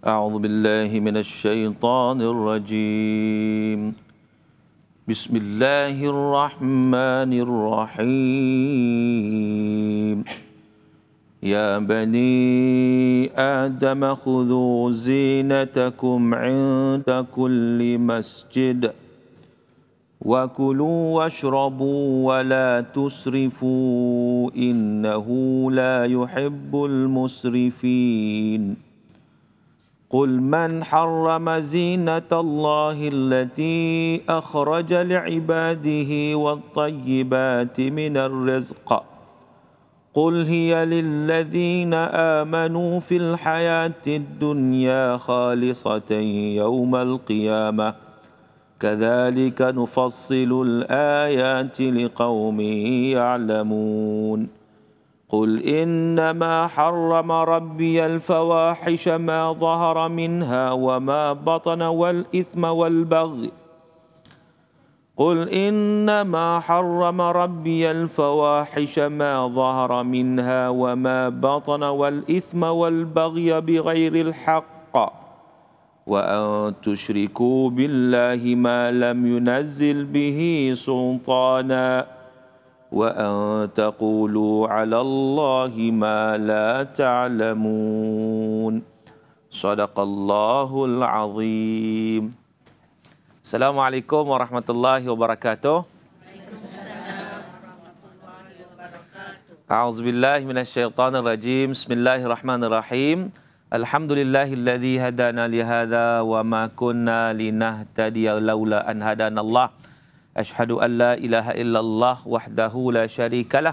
أعوذ بالله من الشيطان الرجيم بسم الله الرحمن الرحيم يا بني آدم خذوا زينتكم عند كل مسجد وكلوا واشربوا ولا تسرفوا إنه لا يحب المسرفين قل من حرم زينة الله التي أخرج لعباده والطيبات من الرزق قل هي للذين آمنوا في الحياة الدنيا خالصة يوم القيامة كذلك نفصل الآيات لقوم يعلمون قل إنما حرم ربي الفواحش ما ظهر منها وما بطن والإثم والبغي قل إنما حرم ربي الفواحش ما ظهر منها وما بطن والإثم والبغي بغير الحق وأن تشركوا بالله ما لم ينزل به سلطانا وأن تقولوا على الله ما لا تعلمون صدق الله العظيم. Assalamualaikum warahmatullahi wabarakatuh. A'udzubillahi minasyaitonir rajim. Bismillahirrahmanirrahim. Alhamdulillahilladzi hadana li hadza wa ma kunna linahtadiya laula an hadanallah. Ashhadu an la ilaha illallah wahdahu la syarikalah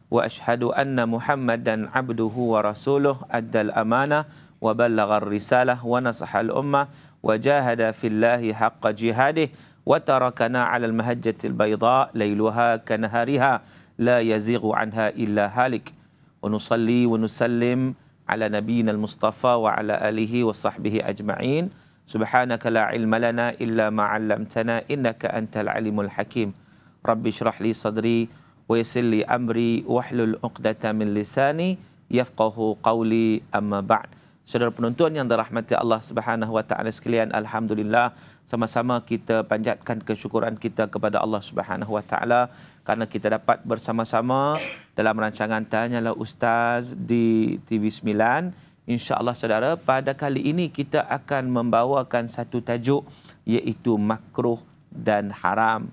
wa ashhadu anna Muhammadan abduhu wa rasuluh addal amanah wa ballaghar risalah wa nasahal ummah wa jahada fillahi haqqa jihadih wa tarakana 'alal mahajjatil bayda lailuha kanahariha la yazighu anha illa halik wa nusalli wa nusallim ala nabiyyina al-mustafa wa ala alihi wa sahbihi ajma'in. Subhanaka la ilma lana illa ma 'allamtana innaka antal alimul hakim. Rabbi shrah li sadri wa yassir li amri wahlul 'uqdatam min lisani yafqahu qawli amma ba'd. Saudara penonton yang dirahmati Allah Subhanahu wa taala sekalian, alhamdulillah sama-sama kita panjatkan kesyukuran kita kepada Allah Subhanahu wa taala kerana kita dapat bersama-sama dalam rancangan Tanyalah Ustaz di TV9. InsyaAllah saudara, pada kali ini kita akan membawakan satu tajuk iaitu makruh dan haram.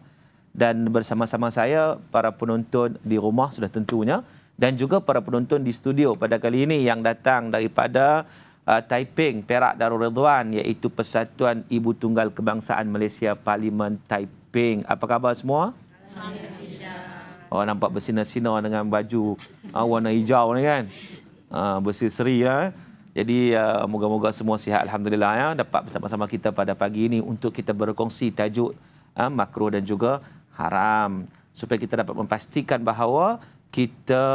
Dan bersama-sama saya, para penonton di rumah sudah tentunya, dan juga para penonton di studio pada kali ini yang datang daripada Taiping, Perak Darul Ridwan, iaitu Persatuan Ibu Tunggal Kebangsaan Malaysia Parlimen Taiping. Apa khabar semua? Alhamdulillah. Oh, nampak bersinar-sinar dengan baju warna hijau ni kan? Berseri-seri lah. Jadi moga-moga semua sihat, alhamdulillah ya, dapat bersama-sama kita pada pagi ini untuk kita berkongsi tajuk makruh dan juga haram, supaya kita dapat memastikan bahawa kita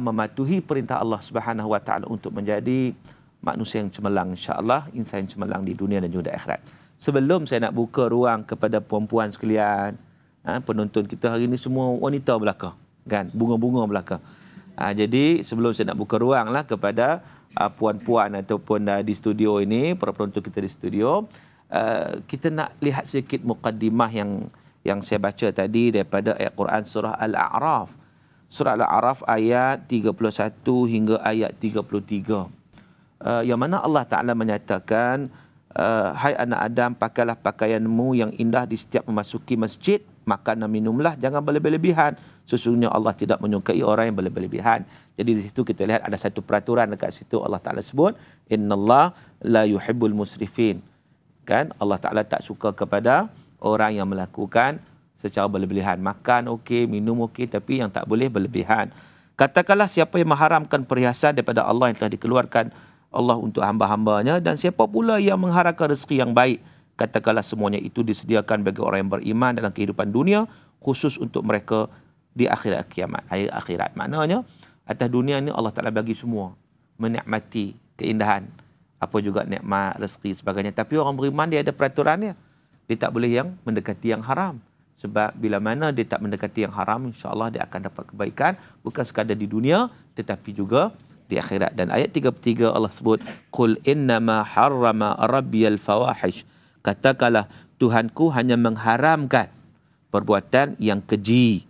mematuhi perintah Allah Subhanahu wa taala untuk menjadi manusia yang cemerlang, insya-Allah insan yang cemerlang di dunia dan juga di akhirat. Sebelum saya nak buka ruang kepada puan-puan sekalian, penonton kita hari ini semua wanita belaka kan, bunga-bunga belaka. Jadi sebelum saya nak buka ruang lah kepada puan-puan ataupun di studio ini, para penonton kita di studio, kita nak lihat sedikit muqaddimah yang saya baca tadi daripada ayat Quran surah Al-A'raf. Surah Al-A'raf ayat 31 hingga ayat 33. Yang mana Allah Ta'ala menyatakan, hai anak Adam, pakailah pakaianmu yang indah di setiap memasuki masjid, makan dan minumlah, jangan berlebih-lebihan. Sesungguhnya Allah tidak menyukai orang yang berlebih-lebihan. Jadi di situ kita lihat ada satu peraturan dekat situ. Allah Ta'ala sebut, Innallah la yuhibbul musrifin. Kan? Allah Ta'ala tak suka kepada orang yang melakukan secara berlebihan. Makan okey, minum okey, tapi yang tak boleh berlebihan. Katakanlah siapa yang mengharamkan perhiasan daripada Allah yang telah dikeluarkan Allah untuk hamba-hambanya, dan siapa pula yang mengharamkan rezeki yang baik, katakanlah semuanya itu disediakan bagi orang yang beriman dalam kehidupan dunia, khusus untuk mereka di akhirat kiamat, hari akhirat. Maknanya atas dunia ni Allah Ta'ala bagi semua, menikmati keindahan, apa juga nikmat, rezeki sebagainya. Tapi orang beriman dia ada peraturannya. Dia tak boleh yang mendekati yang haram. Sebab bila mana dia tak mendekati yang haram, insya-Allah dia akan dapat kebaikan bukan sekadar di dunia tetapi juga di akhirat. Dan ayat 33 Allah sebut, qul innama harrama rabbiyal fawahish, katakanlah Tuhanku hanya mengharamkan perbuatan yang keji,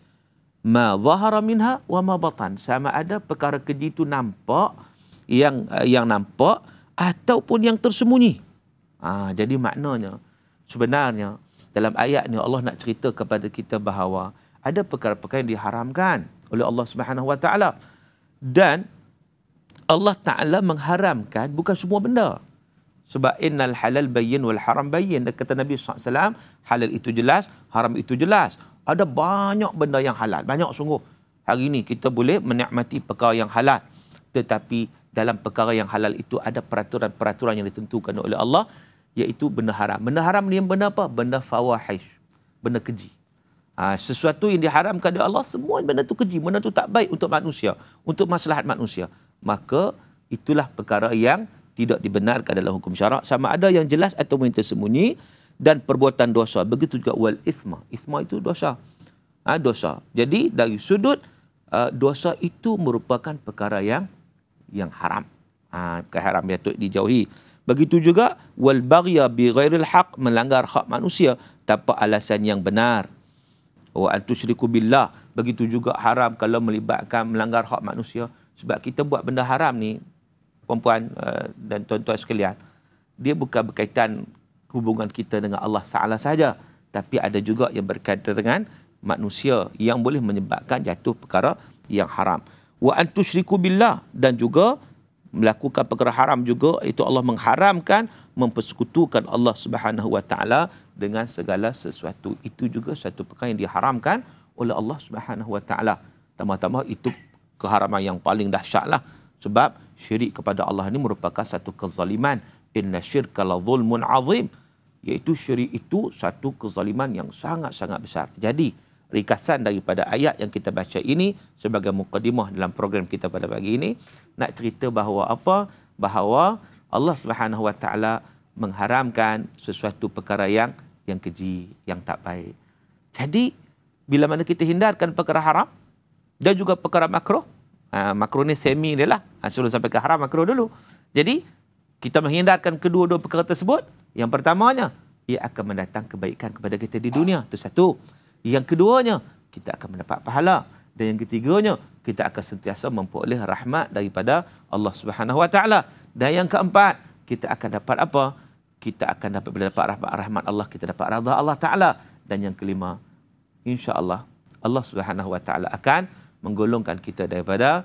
ma zahara minha wa ma batan, sama ada perkara keji itu nampak, yang nampak ataupun yang tersembunyi. Jadi maknanya sebenarnya dalam ayat ni Allah nak cerita kepada kita bahawa ada perkara-perkara yang diharamkan oleh Allah Subhanahu Wa Taala, dan Allah Ta'ala mengharamkan bukan semua benda. Sebab innal halal bayyin wal haram bayyin. Dan kata Nabi SAW, halal itu jelas, haram itu jelas. Ada banyak benda yang halal. Banyak sungguh. Hari ini kita boleh menikmati perkara yang halal. Tetapi dalam perkara yang halal itu ada peraturan-peraturan yang ditentukan oleh Allah, iaitu benda haram. Benda haram ni benda apa? Benda fawahish. Benda keji. Sesuatu yang diharamkan oleh Allah, semua benda itu keji. Benda itu tak baik untuk manusia. Untuk maslahat manusia. Maka itulah perkara yang tidak dibenarkan dalam hukum syarak, sama ada yang jelas atau yang tersembunyi, dan perbuatan dosa. Begitu juga wal ithma. Ithma itu dosa. Dosa. Jadi dari sudut dosa itu merupakan perkara yang haram. Perkara haram yang dijauhi. Begitu juga wal baghya bi ghairil haq, melanggar hak manusia tanpa alasan yang benar. Wa antusyriku billah. Begitu juga haram kalau melibatkan melanggar hak manusia. Sebab kita buat benda haram ni, perempuan dan tuan-tuan sekalian, dia bukan berkaitan hubungan kita dengan Allah Ta'ala saja, tapi ada juga yang berkaitan dengan manusia yang boleh menyebabkan jatuh perkara yang haram. Wa antusyriku billah, dan juga melakukan perkara haram juga, itu Allah mengharamkan mempersekutukan Allah Subhanahu Wa Ta'ala dengan segala sesuatu. Itu juga satu perkara yang diharamkan oleh Allah Subhanahu Wa Ta'ala. Tambah-tambah itu keharaman yang paling dahsyatlah, sebab syirik kepada Allah ini merupakan satu kezaliman. Inna syirka la zulmun azim, iaitu syirik itu satu kezaliman yang sangat-sangat besar. Jadi ringkasan daripada ayat yang kita baca ini sebagai mukadimah dalam program kita pada pagi ini, nak cerita bahawa apa? Bahawa Allah Subhanahu Wa Ta'ala mengharamkan sesuatu perkara yang keji, yang tak baik. Jadi bila mana kita hindarkan perkara haram dan juga perkara makruh, makruh ni semi dia lah, sebelum sampai ke haram, makruh dulu. Jadi kita menghindarkan kedua-dua perkara tersebut. Yang pertamanya, ia akan mendatang kebaikan kepada kita di dunia. Itu satu. Yang keduanya, kita akan mendapat pahala. Dan yang ketiganya, kita akan sentiasa memperoleh rahmat daripada Allah Subhanahu Wa Ta'ala. Dan yang keempat, kita akan dapat apa? Kita akan dapat rahmat Allah, kita dapat redha Allah Ta'ala. Dan yang kelima, insya-Allah Allah Subhanahu Wa Ta'ala akan menggolongkan kita daripada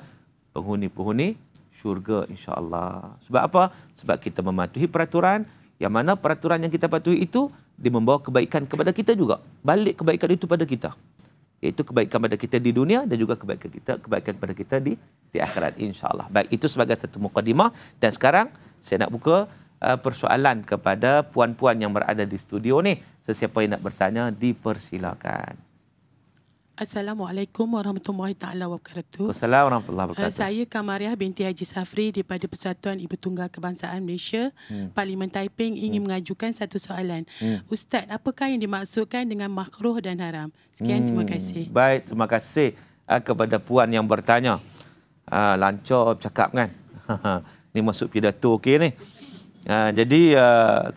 penghuni-penghuni syurga, insya-Allah. Sebab apa? Sebab kita mematuhi peraturan, yang mana peraturan yang kita patuhi itu dia membawa kebaikan kepada kita juga. Balik kebaikan itu pada kita. Iaitu kebaikan pada kita di dunia dan juga kebaikan pada kita di akhirat, insya-Allah. Baik, itu sebagai satu mukadimah, dan sekarang saya nak buka persoalan kepada puan-puan yang berada di studio ni. Sesiapa yang nak bertanya dipersilakan. Assalamualaikum warahmatullahi taala wabarakatuh. Assalamualaikum warahmatullahi wabarakatuh. Saya Kamariah binti Haji Safri daripada Persatuan Ibu Tunggal Kebangsaan Malaysia, Parlimen Taiping, ingin mengajukan satu soalan. Ustaz, apakah yang dimaksudkan dengan makruh dan haram? Sekian, terima kasih. Baik, terima kasih kepada puan yang bertanya. Lancar bercakap kan? Ni masuk pidato okey ni. Jadi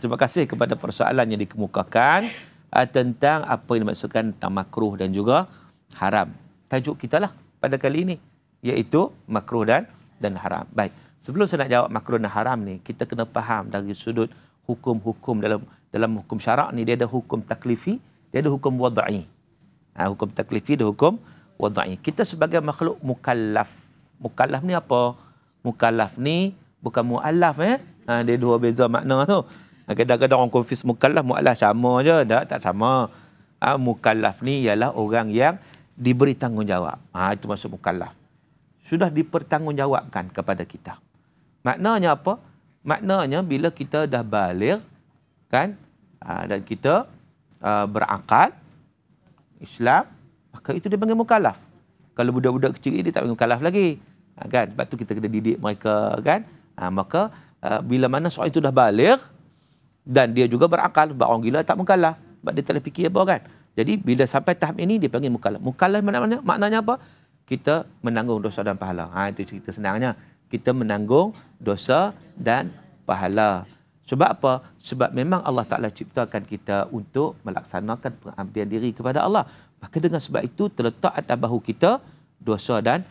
terima kasih kepada persoalan yang dikemukakan tentang apa yang dimaksudkan tentang makruh dan juga haram. Tajuk kita lah pada kali ini, iaitu makruh dan haram. Baik, sebelum saya nak jawab makruh dan haram ni, kita kena faham dari sudut hukum-hukum dalam hukum syarak ni, dia ada hukum taklifi, dia ada hukum wadai. Hukum taklifi dan hukum wadai. Kita sebagai makhluk mukallaf. Mukallaf ni apa? Mukallaf ni bukan muallaf dia dua beza makna tu. Kadang-kadang orang confuse mukallaf, muallaf sama je. Tak sama. Mukallaf ni ialah orang yang diberi tanggungjawab. Itu maksud mukallaf. Sudah dipertanggungjawabkan kepada kita. Maknanya apa? Maknanya bila kita dah baligh, kan? Dan kita berakal Islam, maka itu dia panggil mukallaf. Kalau budak-budak kecil dia tak panggil mukallaf lagi. Kan? Sebab tu kita kena didik mereka, kan? Maka bila mana seorang itu dah baligh dan dia juga berakal, sebab orang gila tak mukallaf. Sebab dia tak boleh fikir apa, kan? Jadi bila sampai tahap ini dia panggil mukallaf. Mukallaf maknanya apa? Kita menanggung dosa dan pahala. Itu cerita senangnya. kita menanggung dosa dan pahala. Sebab apa? Sebab memang Allah Ta'ala ciptakan kita untuk melaksanakan pengabdian diri kepada Allah. Maka dengan sebab itu terletak atas bahu kita dosa dan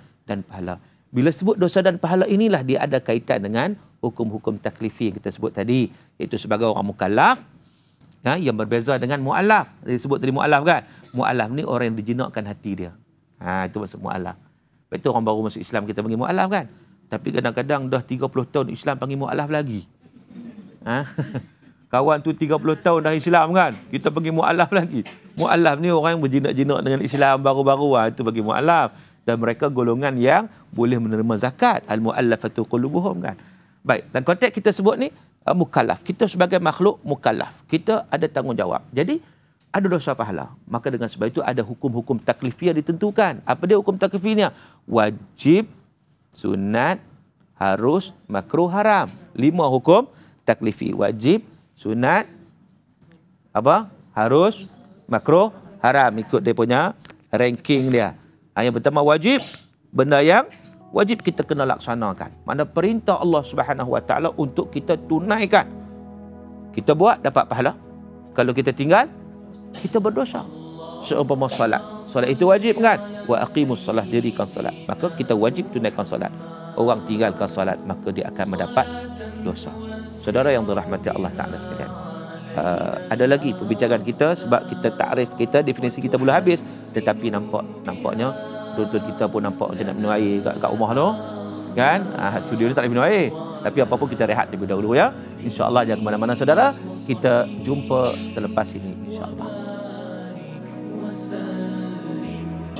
pahala. Bila sebut dosa dan pahala inilah dia ada kaitan dengan hukum-hukum taklifi yang kita sebut tadi. Iaitu sebagai orang mukallaf, yang berbeza dengan mu'allaf. Dia sebut tadi mu'allaf kan? Mu'allaf ni orang yang dijinakkan hati dia. Itu maksud mu'allaf. Lepas itu orang baru masuk Islam kita panggil mu'allaf kan? Tapi kadang-kadang dah 30 tahun Islam panggil mu'allaf lagi. Kawan tu 30 tahun dah Islam kan? Kita panggil mu'allaf lagi. Mu'allaf ni orang yang berjinak-jinak dengan Islam baru-baru. Itu bagi mu'allaf. Dan mereka golongan yang boleh menerima zakat. Al-mu'allafatu qulubuhum kan? Baik, dan konteks kita sebut ni, mukallaf. Kita sebagai makhluk mukallaf. Kita ada tanggungjawab. Jadi, ada dosa pahala. Maka dengan sebab itu ada hukum-hukum taklifi yang ditentukan. Apa dia hukum taklifinya? Wajib, sunat, harus, makruh, haram. 5 hukum taklifi. Wajib, sunat, harus, makruh, haram. Ikut dia punya ranking dia. Yang pertama wajib, benda yang wajib kita kena laksanakan. Mana perintah Allah Subhanahu Wa Taala untuk kita tunaikan. Kita buat dapat pahala. Kalau kita tinggal, kita berdosa. Seumpama solat. Solat itu wajib kan? Wa aqimus solat, dirikan solat. Maka kita wajib tunaikan solat. Orang tinggalkan solat, maka dia akan mendapat dosa. Saudara yang dirahmati Allah Ta'ala sekalian. Ada lagi perbincangan kita sebab kita takrif kita, definisi kita belum habis. Tetapi nampaknya tuan-tuan kita pun nampak macam nak minum air kat rumah tu. Kan? Studio ni tak boleh minum air. Tapi apa pun kita rehat terlebih dahulu ya. InsyaAllah jangan ke mana-mana saudara. Kita jumpa selepas ini insyaAllah.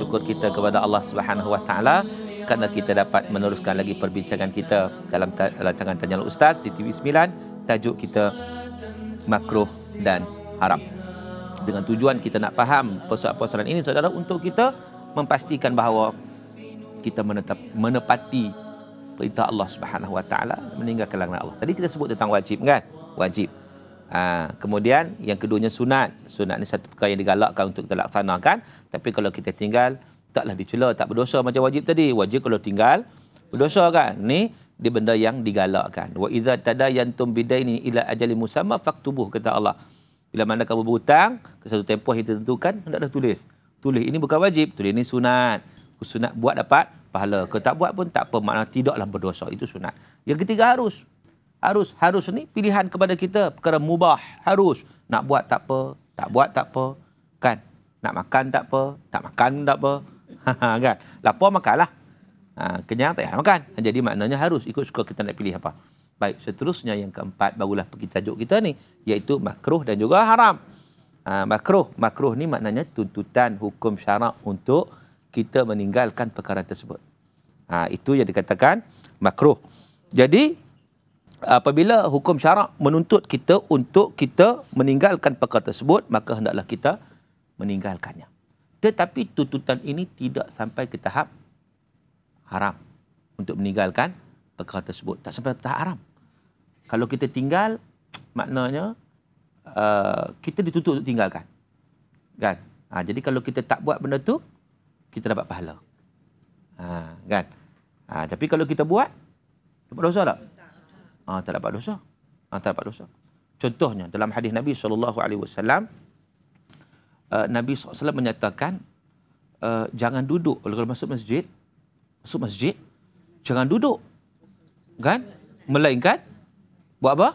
Syukur kita kepada Allah Subhanahu Wa Taala kerana kita dapat meneruskan lagi perbincangan kita dalam rancangan Tanya Ustaz di TV9. Tajuk kita makruh dan haram. Dengan tujuan kita nak faham persoalan-persoalan ini saudara, untuk kita memastikan bahawa kita menepati perintah Allah Subhanahu Wa Taala, meninggalkan larangan Allah. Tadi kita sebut tentang wajib kan? Wajib. Kemudian yang keduanya sunat. Sunat ni satu perkara yang digalakkan untuk kita laksanakan. Tapi kalau kita tinggal, taklah dicela, tak berdosa macam wajib tadi. Wajib kalau tinggal berdosa kan? Ni dia benda yang digalakkan. Wa idza tadayantum bidaini ila ajalin musamma faktubuh, kata Allah. Bila mana kamu berhutang ke satu tempoh yang ditentukan, hendaklah tulis. Tulis ini bukan wajib, tulis ini sunat. Sunat buat dapat pahala. Kalau tak buat pun tak apa, makna tidaklah berdosa. Itu sunat. Yang ketiga harus. Harus ni pilihan kepada kita, perkara mubah. Harus. Nak buat tak apa, tak buat tak apa. Kan? Nak makan tak apa, tak makan tak apa. Kan? Lapar makanlah. Kenyang tak payah makan. Jadi maknanya harus ikut suka kita nak pilih apa. Baik, seterusnya yang keempat barulah pergi tajuk kita ni, iaitu makruh dan juga haram. Makruh ni maknanya tuntutan hukum syarak untuk kita meninggalkan perkara tersebut. Itu yang dikatakan makruh. Jadi apabila hukum syarak menuntut kita untuk kita meninggalkan perkara tersebut, maka hendaklah kita meninggalkannya. Tetapi tuntutan ini tidak sampai ke tahap haram untuk meninggalkan perkara tersebut. Tak sampai tahap haram. Kalau kita tinggal, maknanya kita dituntut untuk tinggalkan. Kan? Jadi kalau kita tak buat benda tu, kita dapat pahala. Kan? Tapi kalau kita buat, dapat dosa tak? Tak dapat dosa. Tak dapat dosa. Contohnya dalam hadis Nabi SAW, Nabi SAW menyatakan, jangan duduk kalau masuk masjid, jangan duduk. Kan? Melainkan buat apa?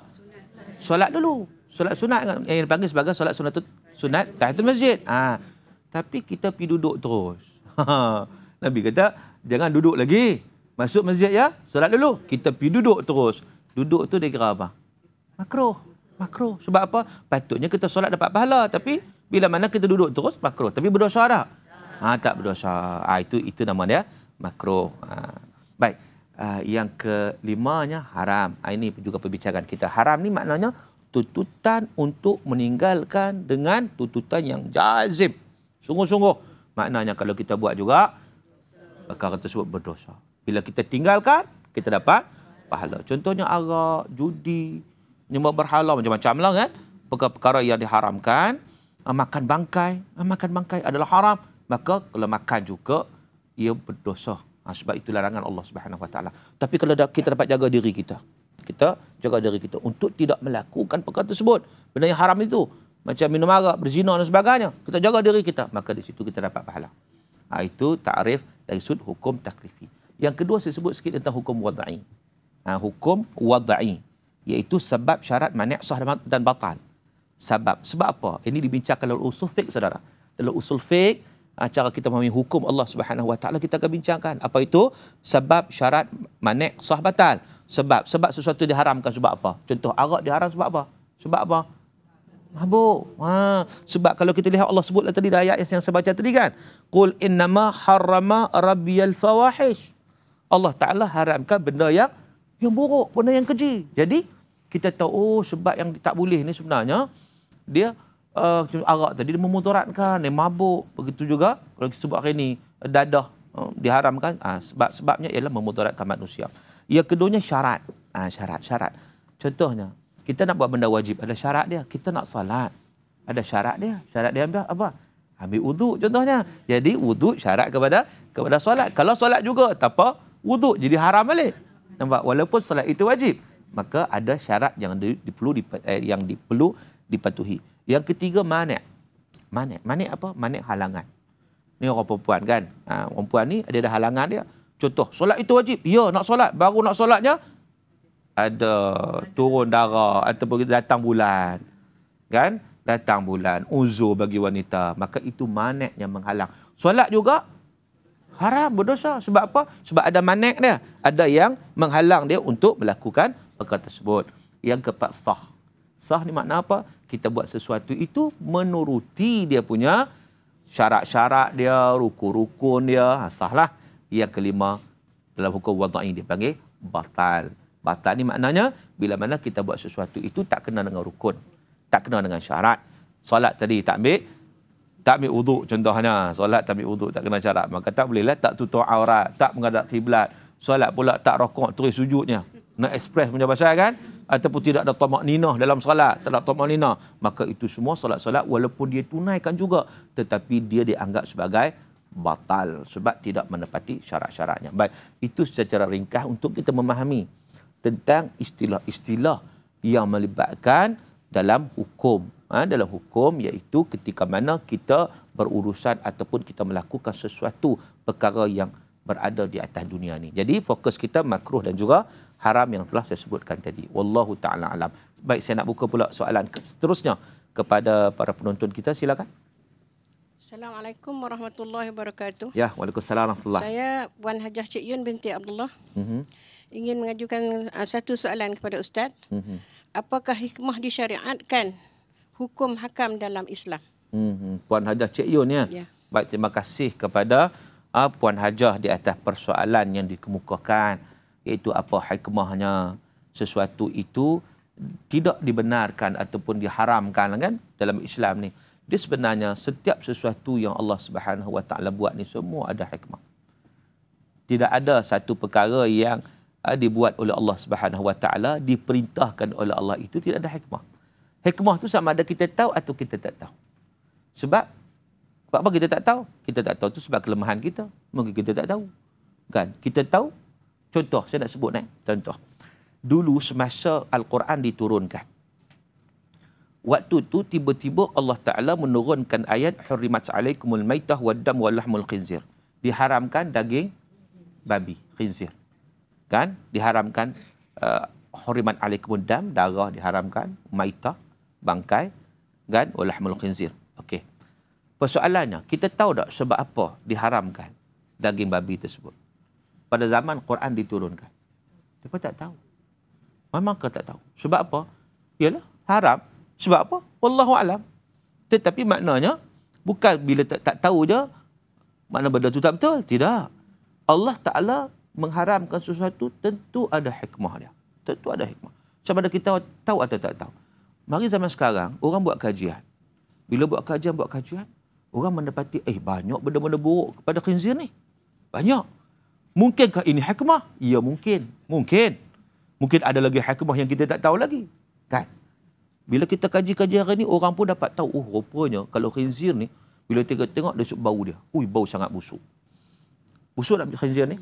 Solat dulu. Solat sunat yang dipanggil sebagai solat sunat tahiyatul masjid. Tapi kita pergi duduk terus. Nabi kata, jangan duduk lagi. Masuk masjid ya, solat dulu. Kita pergi duduk terus. Duduk tu dia kira apa? Makruh. Sebab apa? Patutnya kita solat dapat pahala, tapi bila mana kita duduk terus, makruh. Tapi berdosa tak? Tak berdosa. Itu nama dia makruh. Baik. Yang kelimanya haram. Ini juga perbincangan kita. Haram ni maknanya tuntutan untuk meninggalkan dengan tuntutan yang jazim. Sungguh-sungguh. Maknanya kalau kita buat juga, perkara tersebut berdosa. Bila kita tinggalkan, kita dapat pahala. Contohnya arak, judi, nyembah berhala, macam-macam lah kan. Perkara-perkara yang diharamkan. Makan bangkai adalah haram. Maka kalau makan juga, ia berdosa. Sebab itu larangan Allah Subhanahu Wa Taala. Tapi kalau kita dapat jaga diri kita, jaga diri kita untuk tidak melakukan perkara tersebut, benda yang haram itu, macam minum arak, berzina dan sebagainya, kita jaga diri kita, maka di situ kita dapat pahala. Itu ta'rif dari sudut hukum taklifi. Yang kedua saya sebut sikit tentang hukum wadai. Hukum wadai, iaitu sebab, syarat, mani', sah dan batal. Sebab apa? Ini dibincangkan dalam usul fiqh, saudara. Dalam usul fiqh, cara kita memahami hukum Allah Subhanahu Wa Taala, kita akan bincangkan apa itu sebab, syarat, mani', sah, batal. Sebab sesuatu diharamkan sebab apa? Contoh arak diharam sebab apa? Sebab apa? Mabuk. Sebab kalau kita lihat Allah sebutlah tadi dalam ayat yang saya baca tadi kan, qul innama harrama rabbiyal fawahish. Allah Taala haramkan benda yang buruk, benda yang keji. Jadi kita tahu sebab yang tak boleh ni sebenarnya dia arak tadi dia memudaratkan, dia mabuk. Begitu juga kalau kita sebut hari ni dadah diharamkan, sebabnya ialah memudaratkan manusia. Yang keduanya syarat. Syarat. Contohnya kita nak buat benda wajib, ada syarat dia. Kita nak salat, ada syarat dia. Syarat dia ambil apa? Ambil wuduk contohnya. Jadi wuduk syarat kepada solat. Kalau solat juga tanpa wuduk jadi haram balik. Nampak? Walaupun solat itu wajib, maka ada syarat yang perlu dipatuhi. Yang ketiga mani'. Mani' apa? Mani' halangan. Ni orang perempuan kan. Perempuan ni ada halangan dia. Contoh, solat itu wajib. Ya, nak solat. Baru nak solatnya ada turun darah ataupun datang bulan. Kan? Datang bulan. Uzur bagi wanita. Maka itu mani' yang menghalang. Solat juga haram, berdosa. Sebab apa? Sebab ada mani' dia. Ada yang menghalang dia untuk melakukan perkara tersebut. Yang keempat, sah. Sah ni makna apa? Kita buat sesuatu itu menuruti dia punya syarat-syarat dia, rukun-rukun dia. Sahlah. Yang kelima, dalam hukum wadai dipanggil batal. Batal ni maknanya bila mana kita buat sesuatu itu tak kena dengan rukun, tak kena dengan syarat. Solat tadi tak ambil wuduk contohnya. Solat tak ambil wuduk, tak kena syarat. Maka tak bolehlah tak tutup aurat, tak menghadap kiblat. Solat pula tak rokok terus sujudnya. Nak express punya pasal kan? Ataupun tidak ada tamak-ninah dalam solat, tak ada tamak-ninah. Maka itu semua solat-solat walaupun dia tunaikan juga, tetapi dia dianggap sebagai batal sebab tidak menepati syarat-syaratnya. Baik, itu secara ringkas untuk kita memahami tentang istilah-istilah yang melibatkan dalam hukum. Dalam hukum iaitu ketika mana kita berurusan ataupun kita melakukan sesuatu perkara yang berada di atas dunia ni. Jadi fokus kita makruh dan juga haram yang telah saya sebutkan tadi. Wallahu ta'ala alam. Baik, saya nak buka pula soalan seterusnya kepada para penonton kita. Silakan. Assalamualaikum warahmatullahi wabarakatuh. Ya, waalaikumsalam warahmatullahi. Saya Wan Hajah Cik Yun binti Abdullah. Ingin mengajukan satu soalan kepada Ustaz. Apakah hikmah disyariatkan hukum hakam dalam Islam? Puan Hajah Cik Yun ya. Baik, terima kasih kepada Puan Hajah di atas persoalan yang dikemukakan, iaitu apa hikmahnya sesuatu itu tidak dibenarkan ataupun diharamkan kan dalam Islam ni. Dia sebenarnya setiap sesuatu yang Allah Subhanahu Wa Taala buat ni semua ada hikmah. Tidak ada satu perkara yang dibuat oleh Allah Subhanahu Wa Taala, diperintahkan oleh Allah itu tidak ada hikmah. Hikmah tu sama ada kita tahu atau kita tak tahu. Sebab apa kita tak tahu? Kita tak tahu tu sebab kelemahan kita. Mungkin kita tak tahu. Kan? Kita tahu. Contoh, saya nak sebut contoh. Dulu semasa Al-Quran diturunkan, waktu tu tiba-tiba Allah Ta'ala menurunkan ayat hurrimat alaikumul maitah waddam walahmul khinzir. Diharamkan daging babi, khinzir. Kan? Diharamkan hurrimat alaikumul dam, darah diharamkan, maitah, bangkai, kan? Walahmul khinzir. Okey. Persoalannya, kita tahu tak sebab apa diharamkan daging babi tersebut? Pada zaman Quran diturunkan. Mereka tak tahu. Memang ke tak tahu. Sebab apa? Yalah, haram. Sebab apa? Wallahu alam. Tetapi maknanya bukan bila tak tahu je makna benda tu tak betul. Tidak. Allah Ta'ala mengharamkan sesuatu tentu ada hikmah dia. Tentu ada hikmah. Sama ada kita tahu atau tak tahu. Mari zaman sekarang orang buat kajian. Bila buat kajian, orang mendapati banyak benda-benda buruk kepada khinzir ni. Banyak. Mungkinkah ini hikmah? Ya, mungkin. Mungkin ada lagi hikmah yang kita tak tahu lagi. Kan? Bila kita kaji-kaji hari ni, orang pun dapat tahu, rupanya kalau khinzir ni, bila tengok dia sup bau dia. Bau sangat busuk. Busuk tak khinzir ni?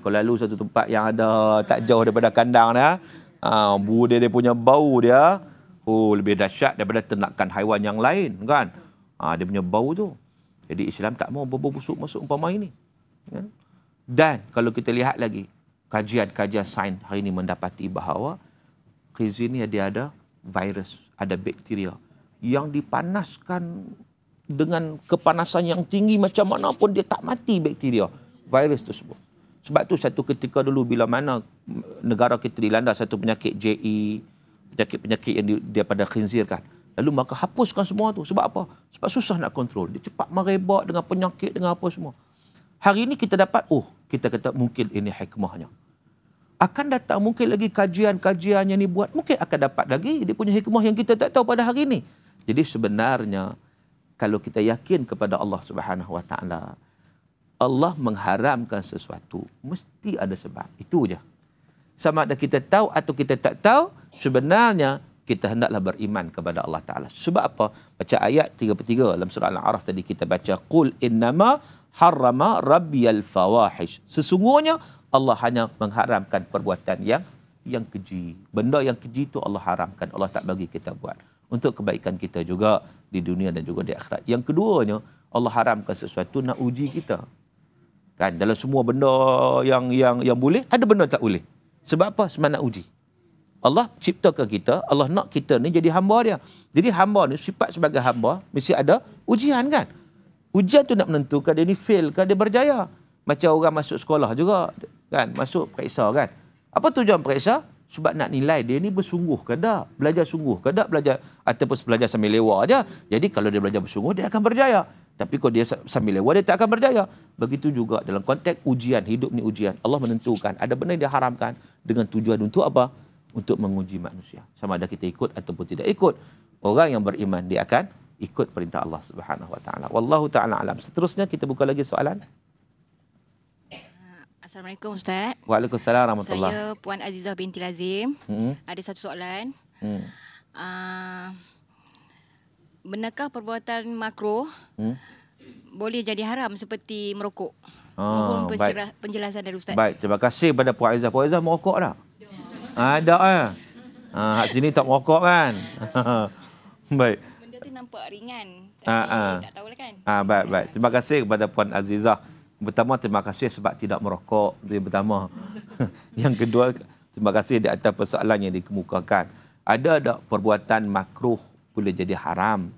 Kau lalu satu tempat yang ada tak jauh daripada kandang dia, dia punya bau dia, lebih dahsyat daripada ternakan haiwan yang lain kan. Dia punya bau tu. Jadi Islam tak mau bau busuk masuk umpama ini. Kan? Dan kalau kita lihat lagi, kajian-kajian sains hari ini mendapati bahawa khinzir ni dia ada virus, ada bakteria yang dipanaskan dengan kepanasan yang tinggi macam mana pun dia tak mati bakteria, virus tersebut. Sebab tu satu ketika dulu bila mana negara kita dilanda satu penyakit JE, penyakit-penyakit yang daripada khinzir kan. Lalu maka hapuskan semua tu. Sebab apa? Sebab susah nak kontrol. Dia cepat merebak dengan penyakit, dengan apa semua. Hari ini kita dapat, kita kata mungkin ini hikmahnya. Akan datang mungkin lagi kajian-kajian yang dibuat, mungkin akan dapat lagi dia punya hikmah yang kita tak tahu pada hari ini. Jadi sebenarnya kalau kita yakin kepada Allah Subhanahu Wa Taala, Allah mengharamkan sesuatu, mesti ada sebab. Itu je. Sama ada kita tahu atau kita tak tahu, sebenarnya kita hendaklah beriman kepada Allah Ta'ala. Sebab apa? Baca ayat 33 dalam surah Al-A'raf tadi kita baca, Qul innama harrama rabbiyal fawahish. Sesungguhnya Allah hanya mengharamkan perbuatan yang keji. Benda yang keji itu Allah haramkan. Allah tak bagi kita buat. Untuk kebaikan kita juga di dunia dan juga di akhirat. Yang keduanya, Allah haramkan sesuatu nak uji kita. Kan dalam semua benda yang boleh, ada benda tak boleh. Sebab apa? Sebab nak uji. Allah ciptakan kita, Allah nak kita ni jadi hamba dia. Jadi hamba ni sifat sebagai hamba mesti ada ujian kan. Ujian tu nak menentukan dia ni fail ke dia berjaya. Macam orang masuk sekolah juga kan, masuk periksa kan. Apa tujuan periksa? Sebab nak nilai dia ni bersungguh ke tak, belajar sungguh ke tak, belajar ataupun belajar sambil lewa aja. Jadi kalau dia belajar bersungguh dia akan berjaya. Tapi kalau dia sambil lewa, dia tak akan berjaya. Begitu juga dalam konteks ujian, hidup ni ujian. Allah menentukan ada benda yang diharamkan dengan tujuan untuk apa? Untuk menguji manusia. Sama ada kita ikut ataupun tidak ikut. Orang yang beriman, dia akan ikut perintah Allah Subhanahu Wa Taala. Wallahu ta'ala alam. Seterusnya kita buka lagi soalan. Assalamualaikum Ustaz. Waalaikumsalam warahmatullahi. Saya Puan Azizah binti Lazim. Ada satu soalan. Benarkah perbuatan makruh boleh jadi haram seperti merokok? Mohon penjelasan dari Ustaz. Baik, terima kasih kepada Puan Aizah. Puan Aizah merokok tak? Ada hak sini tak merokok kan? Baik. Benda tu nampak ringan. Tapi tak tahulah kan? Baik. Terima kasih kepada Puan Azizah. Pertama, terima kasih sebab tidak merokok. Itu yang pertama. Yang kedua, terima kasih di atas persoalan yang dikemukakan. Ada perbuatan makruh boleh jadi haram.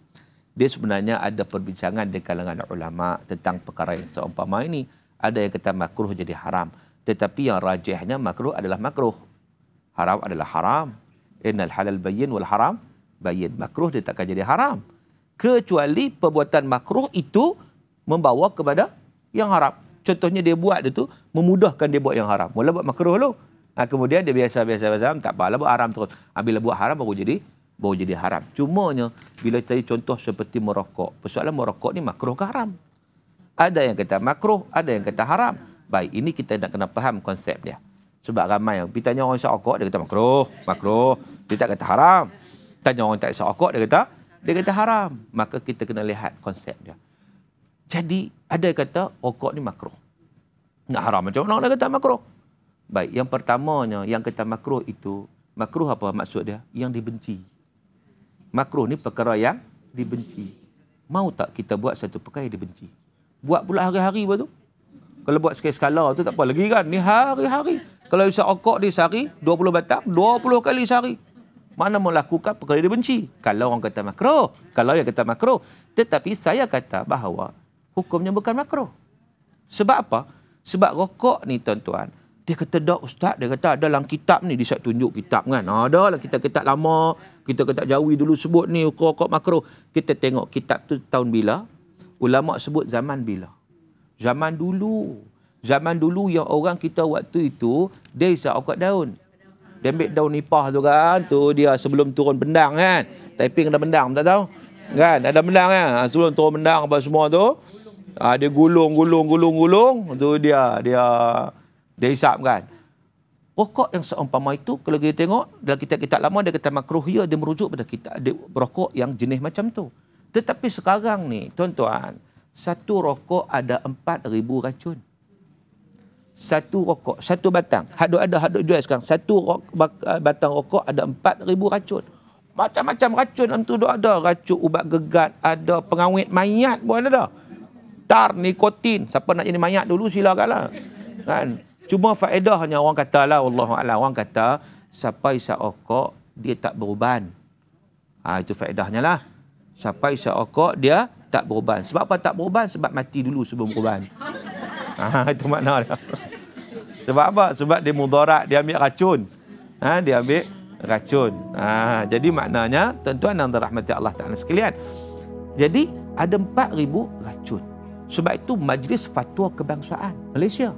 Dia sebenarnya ada perbincangan di kalangan ulama tentang perkara yang seumpama ini. Ada yang kata makruh jadi haram. Tetapi yang rajihnya makruh adalah makruh. Haram adalah haram. Innal halal bayyin wal haram bayyin. Makruh dia takkan jadi haram. Kecuali perbuatan makruh itu membawa kepada yang haram. Contohnya dia buat itu memudahkan dia buat yang haram. Mula buat makruh dulu. Kemudian dia biasa tak apalah buat haram terus. Bila buat haram baru jadi haram. Cumanya bila tadi contoh seperti merokok. Persoalan merokok ni makruh ke haram? Ada yang kata makruh, ada yang kata haram. Baik, ini kita nak kena faham konsep dia. Sebab ramai yang tanya orang isap rokok, dia kata makruh. Dia tak kata haram. Tanya orang tak isap rokok, dia kata haram. Maka kita kena lihat konsep dia. Jadi ada yang kata rokok ni makruh. Nak haram macam mana dia kata makruh? Baik, yang pertamanya yang kata makruh itu, makruh apa maksud dia? Yang dibenci. Makruh ni perkara yang dibenci. Mau tak kita buat satu perkara yang dibenci? Buat pula hari-hari betul? Kalau buat sekali-sekala tu tak apa lagi kan? Ni hari-hari. Kalau isap rokok di sehari 20 batang, 20 kali sehari. Mana melakukan perkara yang dibenci? Kalau orang kata makruh, kalau yang kata makruh. Tetapi saya kata bahawa hukumnya bukan makruh. Sebab apa? Sebab rokok ni tuan-tuan, dia kata dak ustaz, dia kata ada dalam kitab ni, dia tunjuk kitab kan. Ada lah kitab-kitab lama, kitab-kitab Jawi dulu sebut ni rokok makruh. Kita tengok kitab tu tahun bila, ulama sebut zaman bila. Zaman dulu yang orang kita waktu itu, dia isap rokok daun. Dia ambil daun nipah tu kan, tu dia sebelum turun bendang kan. Typing ada bendang, tak tahu? Kan, ada bendang kan. Sebelum turun bendang apa semua tu, dia gulung. Tu dia hisap kan. Rokok yang seumpama itu, kalau kita tengok dalam kitab-kitab lama, dia kata makruh, dia merujuk pada kitab rokok yang jenis macam tu. Tetapi sekarang ni, tuan-tuan, satu rokok ada 4,000 racun. satu rokok, satu batang. Haduk jual sekarang. Satu batang rokok ada 4,000 racun. Macam-macam racun dalam tu ada. Racun ubat gegat, ada pengawet mayat pun ada. Tar, nikotin. Siapa nak jadi mayat dulu silakanlah. Kan? Cuma faedahnya orang kata lah, Wallahu'alam, orang kata siapa isap rokok dia tak beruban. Itu faedahnya lah. Siapa isap rokok dia tak beruban. Sebab apa tak beruban? Sebab mati dulu sebelum beruban. Itu makna dia. Sebab apa? Sebab dia mudarat, dia ambil racun. Dia ambil racun. Jadi maknanya, tuan-tuan dan rahmati Allah Ta'ala sekalian. Jadi, ada 4,000 racun. Sebab itu Majlis Fatwa Kebangsaan Malaysia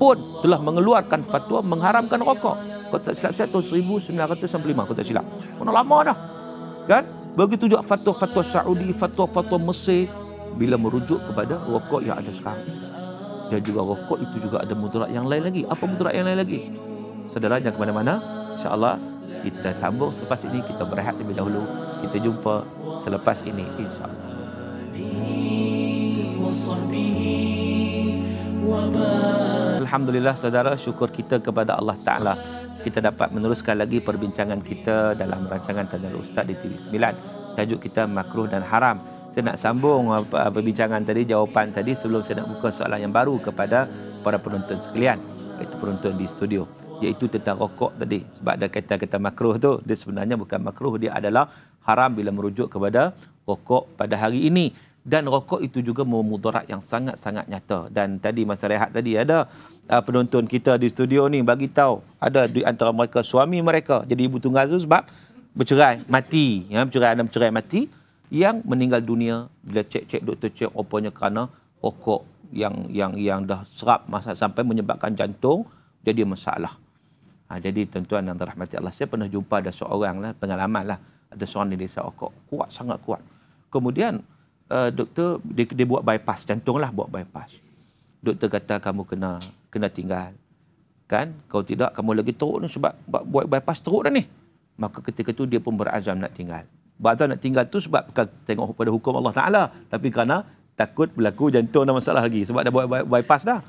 pun telah mengeluarkan fatwa mengharamkan rokok. Kalau tak silap saya tahun 1995, kalau tak silap. Mana lama dah. Kan? Begitu juga fatwa-fatwa Saudi, fatwa-fatwa Mesir bila merujuk kepada rokok yang ada sekarang. Dan juga rokok itu juga ada mudarat yang lain lagi. Apa mudarat yang lain lagi? Saudara, jangan ke mana-mana. InsyaAllah kita sambung selepas ini. Kita berehat lebih dahulu. Kita jumpa selepas ini, insyaAllah. Alhamdulillah saudara, syukur kita kepada Allah Ta'ala. Kita dapat meneruskan lagi perbincangan kita dalam rancangan Tanya Ustaz di TV9. Tajuk kita makruh dan haram. Saya nak sambung perbincangan tadi, jawapan tadi sebelum saya nak buka soalan yang baru kepada para penonton sekalian, iaitu penonton di studio, iaitu tentang rokok tadi. Sebab ada kata-kata makruh tu, dia sebenarnya bukan makruh, dia adalah haram bila merujuk kepada rokok pada hari ini. Dan rokok itu juga memudarat yang sangat-sangat nyata. Dan tadi masa rehat tadi ada penonton kita di studio ni bagi tahu ada di antara mereka suami mereka jadi ibu tunggal tu sebab bercerai mati, bercerai mati, yang meninggal dunia bila cek doktor cek rupanya kerana rokok yang dah serap masa sampai menyebabkan jantung jadi masalah. Jadi tuan-tuan yang dirahmati Allah, saya pernah jumpa ada seorang lah, pengalaman lah, ada seorang di desa rokok kuat, sangat kuat. Kemudian doktor dia buat bypass jantung lah, buat bypass. Doktor kata kamu kena tinggal. Kan? Kalau tidak kamu lagi teruk ni sebab buat bypass teruk dah ni. Maka ketika tu dia pun berazam nak tinggal. Berazam nak tinggal tu sebab bukan tengok pada hukum Allah Ta'ala, tapi kerana takut berlaku jantung dan masalah lagi. Sebab dah buat bypass dah.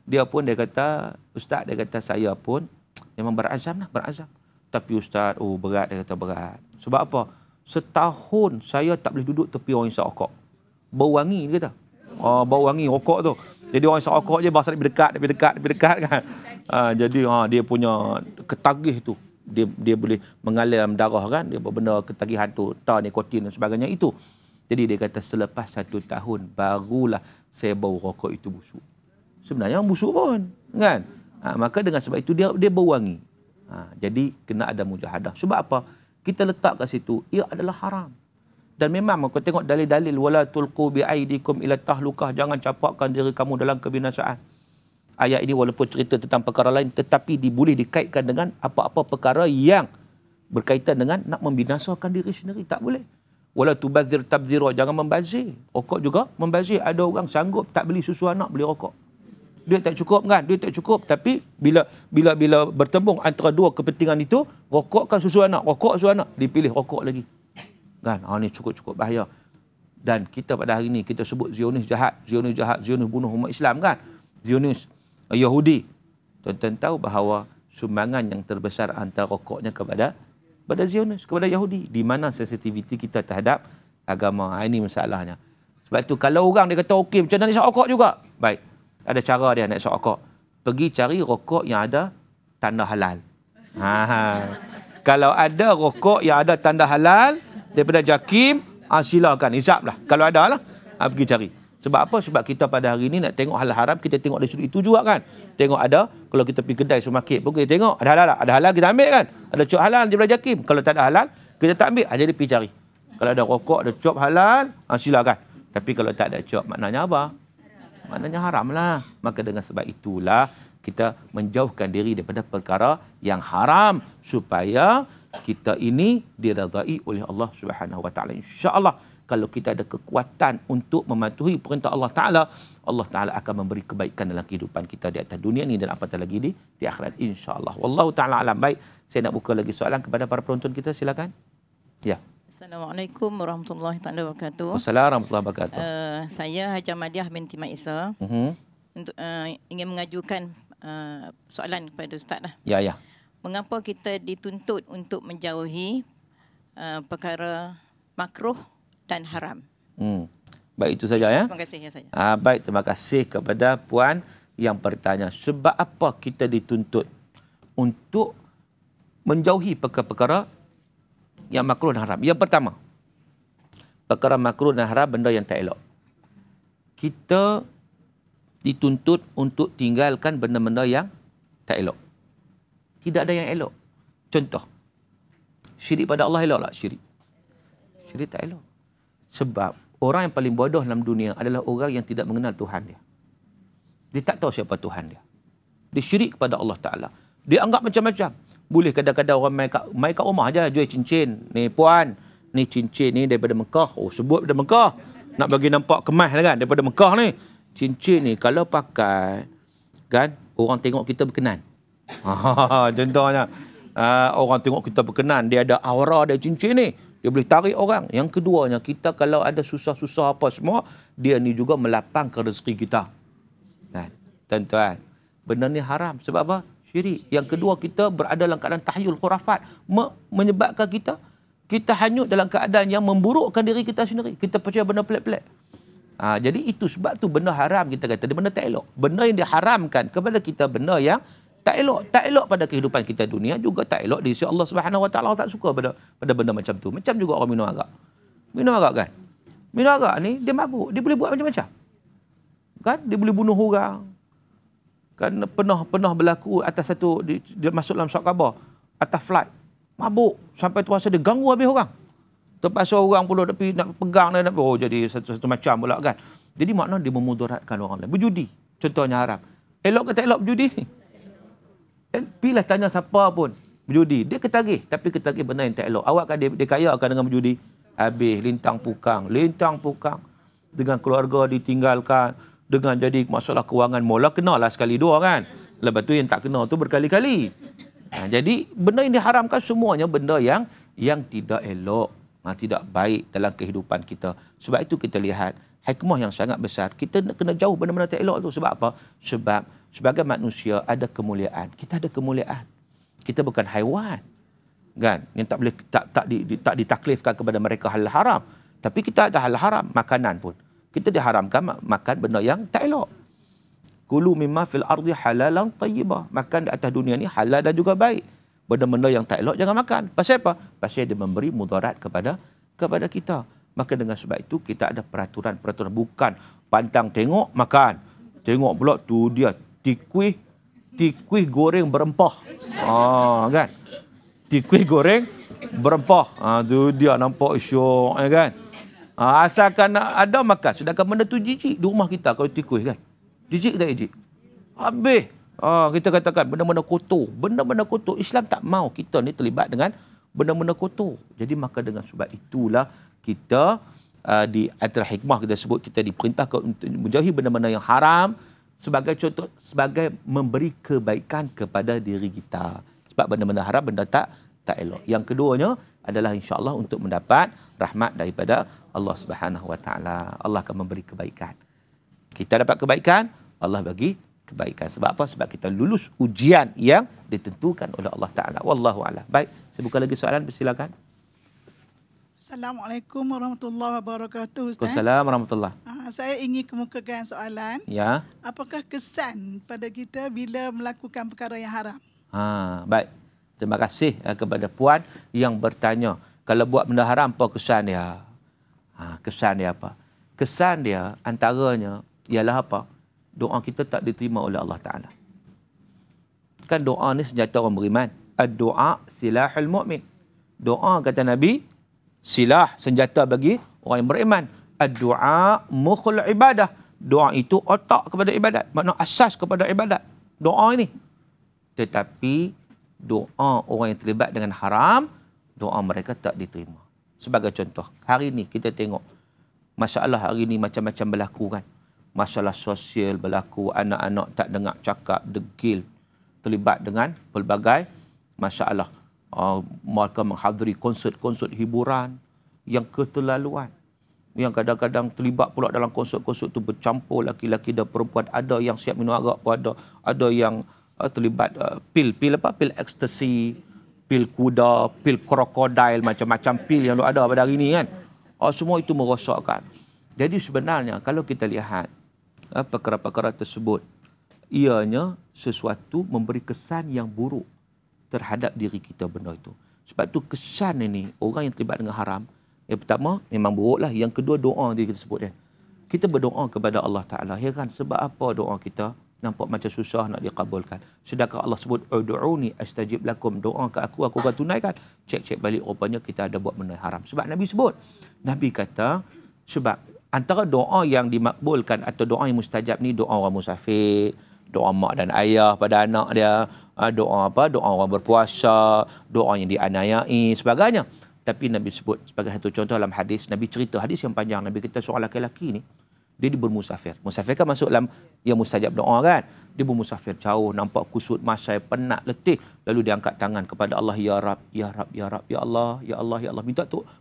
Dia kata, Ustaz, dia kata saya pun memang berazam. Tapi Ustaz, berat, dia kata berat. Sebab apa? Setahun saya tak boleh duduk tepi orang isap rokok. Bau wangi, dia kata. Bau wangi rokok tu. Jadi orang isap rokok je bahasa lebih dekat kan. Jadi dia punya ketagih tu. Dia boleh mengalir dalam darah kan. Dia benda ketagihan tu, tar, nikotin dan sebagainya itu. Jadi dia kata selepas 1 tahun barulah saya bau rokok itu busuk. Sebenarnya busuk pun, kan? Maka dengan sebab itu dia bau wangi. Jadi kena ada mujahadah. Sebab apa? Kita letak kat situ, ia adalah haram. Dan memang kau tengok dalil-dalil wala tulqu bi aidikum ila tahlukah, jangan campakkan diri kamu dalam kebinasaan. Ayat ini walaupun cerita tentang perkara lain tetapi boleh dikaitkan dengan apa-apa perkara yang berkaitan dengan nak membinasakan diri sendiri, tak boleh. Wala tubadzir tabdzira, jangan membazir. Rokok juga membazir. Ada orang sanggup tak beli susu anak, beli rokok. Duit tak cukup kan? Duit tak cukup. Tapi bila bertembung antara dua kepentingan itu, rokok kan susu anak, dipilih rokok lagi. Kan? Ini cukup bahaya. Dan kita pada hari ini kita sebut Zionis jahat, Zionis bunuh umat Islam kan? Zionis Yahudi. Tuan-tuan tahu bahawa sumbangan yang terbesar antara rokoknya kepada Zionis, kepada Yahudi. Di mana sensitiviti kita terhadap agama. Ini masalahnya. Sebab itu kalau orang dia kata okey, macam mana nak isap rokok juga? Baik. Ada cara dia nak isap rokok. Pergi cari rokok yang ada tanda halal. Kalau ada rokok yang ada tanda halal daripada JAKIM, silakan isaplah. Kalau ada lah, pergi cari. Sebab apa? Sebab kita pada hari ini nak tengok hal haram, kita tengok dari sudut itu juga kan. Tengok ada, kalau kita pergi kedai supermarket pun kita tengok ada halal tak? Ada halal kita ambil kan. Ada cop halal daripada JAKIM. Kalau tak ada halal, kita tak ambil. Jadi pergi cari. Kalau ada rokok, ada cop halal, silakan. Tapi kalau tak ada cop, maknanya apa? Maknanya haram lah. Maka dengan sebab itulah kita menjauhkan diri daripada perkara yang haram supaya kita ini diridai oleh Allah Subhanahu Wa Taala. Insya-Allah kalau kita ada kekuatan untuk mematuhi perintah Allah Taala, Allah Taala akan memberi kebaikan dalam kehidupan kita di atas dunia ini dan apatah lagi di akhirat, insya-Allah. Wallahu taala alam. Baik, saya nak buka lagi soalan kepada para penonton kita, silakan. Ya. Assalamualaikum warahmatullahi wabarakatuh. Assalamualaikum warahmatullahi wabarakatuh. Saya Hajah Madiah binti Maisa. Untuk ingin mengajukan soalan kepada Ustaz lah. Ya, ya. Mengapa kita dituntut untuk menjauhi perkara makruh dan haram? Baik, itu saja ya. Terima kasih ya saja. Baik, terima kasih kepada puan yang bertanya. Sebab apa kita dituntut untuk menjauhi perkara-perkara yang makruh dan haram? Yang pertama, perkara makruh dan haram benda yang tak elok. Kita dituntut untuk tinggalkan benda-benda yang tak elok. Tidak ada yang elok. Contoh, syirik pada Allah elok tak syirik? Syirik tak elok. Sebab orang yang paling bodoh dalam dunia adalah orang yang tidak mengenal Tuhan dia. Dia tak tahu siapa Tuhan dia. Dia syirik kepada Allah Ta'ala. Dia anggap macam-macam. Boleh kadang-kadang orang main kat rumah aja jual cincin. Ni puan, ni cincin ni daripada Mekah. Oh, sebut daripada Mekah. Nak bagi nampak kemas kan daripada Mekah ni. Cincin ni kalau pakai kan orang tengok kita berkenan. Contohnya orang tengok kita berkenan, dia ada aura dari cincin ni, dia boleh tarik orang. Yang keduanya, kita kalau ada susah-susah apa semua, dia ni juga melapangkan rezeki kita. Kan? Tuan-tuan, benda ni haram. Sebab apa? Syirik. Yang kedua, kita berada dalam keadaan tahyul khurafat, menyebabkan kita hanyut dalam keadaan yang memburukkan diri kita sendiri. Kita percaya benda pelik-pelik. Jadi itu sebab tu benda haram kita kata, dia benda tak elok. Benda yang diharamkan kepada kita, benda yang tak elok. Tak elok pada kehidupan kita dunia, juga tak elok di sisi Allah Subhanahu Wa Taala. Allah tak suka pada benda macam tu. Macam juga orang minum arak. Minum arak kan? Minum arak ni dia mabuk, dia boleh buat macam-macam. Kan? Dia boleh bunuh orang. Kan pernah berlaku atas satu dia masuk dalam surat khabar atas flight. Mabuk sampai tu rasa dia ganggu habis orang. Terpaksa orang pula nak pegang dan jadi satu macam pula kan. Jadi makna dia memudaratkan orang lain. Berjudi contohnya haram. Elok ke tak elok berjudi ni? Pilih tanya siapa pun berjudi, dia ketagih, tapi ketagih benda yang tak elok. Awak kan dia kaya akan dengan berjudi, habis lintang pukang dengan keluarga ditinggalkan, dengan jadi masalah kewangan mula kenalah sekali dua kan. Lepas tu yang tak kena tu berkali-kali. Jadi benda yang diharamkan semuanya benda yang tidak elok, tidak baik dalam kehidupan kita. Sebab itu kita lihat hikmah yang sangat besar. Kita kena jauh benda-benda tak elok tu. Sebab apa? Sebab sebagai manusia ada kemuliaan. Kita ada kemuliaan. Kita bukan haiwan. Kan? Yang tak boleh tak ditaklifkan kepada mereka hal haram. Tapi kita ada hal haram, makanan pun. Kita diharamkan makan benda yang tak elok. Kulu mimma fil ardi halalan tayyibah. Makan di atas dunia ni halal dan juga baik. Benda-benda yang tak elok jangan makan. Pasal apa? Pasal dia memberi mudarat kepada kita. Maka dengan sebab itu kita ada peraturan-peraturan. Bukan pantang tengok makan. Tengok pula tu dia tikuih goreng berempah. Kan? Tikuih goreng berempah. Tu dia nampak syok kan. Asalkan ada makan. Sedangkan benda tu jijik di rumah kita kalau tikuih kan. Jijik tak jijik? Habis. Kita katakan benda-benda kotor. Benda-benda kotor. Islam tak mau kita ni terlibat dengan benda-benda kotor. Jadi maka dengan sebab itulah kita di antara hikmah kita sebut kita diperintahkan untuk menjauhi benda-benda yang haram sebagai contoh, sebagai memberi kebaikan kepada diri kita. Sebab benda-benda haram benda tak elok. Yang keduanya adalah insya-Allah untuk mendapat rahmat daripada Allah Subhanahu Wa Taala. Allah akan memberi kebaikan. Kita dapat kebaikan, Allah bagi kebaikan. Sebab apa? Sebab kita lulus ujian yang ditentukan oleh Allah Ta'ala. Wallahu a'lam. Baik, saya buka lagi soalan, persilakan. Assalamualaikum warahmatullahi wabarakatuh, Ustaz. Waalaikumsalam warahmatullahi. Saya ingin kemukakan soalan. Ya. Apakah kesan pada kita bila melakukan perkara yang haram? Baik. Terima kasih kepada puan yang bertanya. Kalau buat benda haram, apa kesan dia? Kesan dia apa? Kesan dia antaranya ialah apa? Doa kita tak diterima oleh Allah Ta'ala. Kan doa ni senjata orang beriman. Ad-doa silahul mu'min. Doa kata Nabi, silah, senjata bagi orang yang beriman. Ad-doa mukhul ibadah. Doa itu otak kepada ibadat. Makna asas kepada ibadat. Doa ini. Tetapi doa orang yang terlibat dengan haram, doa mereka tak diterima. Sebagai contoh, hari ini kita tengok masalah hari ini macam-macam berlaku kan. Masalah sosial berlaku, anak-anak tak dengar cakap, degil, terlibat dengan pelbagai masalah. Mereka menghadiri konsert-konsert hiburan yang keterlaluan. yang kadang-kadang terlibat pula dalam konsert-konsert tu, bercampur laki-laki dan perempuan. Ada yang siap minum arak pun ada yang terlibat pil ekstasi, pil kuda, pil krokodil, macam-macam pil yang ada pada hari ini kan. Semua itu merosakkan. Jadi sebenarnya kalau kita lihat perkara-perkara tersebut, ianya sesuatu memberi kesan yang buruk terhadap diri kita benda itu. Sebab tu kesan ini, orang yang terlibat dengan haram, yang pertama memang buruklah. Yang kedua, doa dia kita sebut kan. Kita berdoa kepada Allah Ta'ala. Ya kan, sebab apa doa kita nampak macam susah nak dikabulkan. Sedangkan Allah sebut, ud'uni astajib lakum. Doa ke aku akan tunaikan. Cek-cek balik, rupanya kita ada buat benda haram. Sebab Nabi sebut. Nabi kata, sebab antara doa yang dimakbulkan atau doa yang mustajab ni, doa orang musafir, doa mak dan ayah pada anak dia, doa orang berpuasa, doa yang dianiayai, sebagainya. Tapi Nabi sebut sebagai satu contoh dalam hadis, Nabi cerita hadis yang panjang. Nabi kata seorang lelaki ni, dia bermusafir. Musafir kan masuk dalam yang mustajab doa kan. Dia bermusafir jauh, nampak kusut masai, penat, letih. Lalu dia angkat tangan kepada Allah, ya Rab, ya Rab, ya Rab, ya Allah, ya Allah, ya Allah.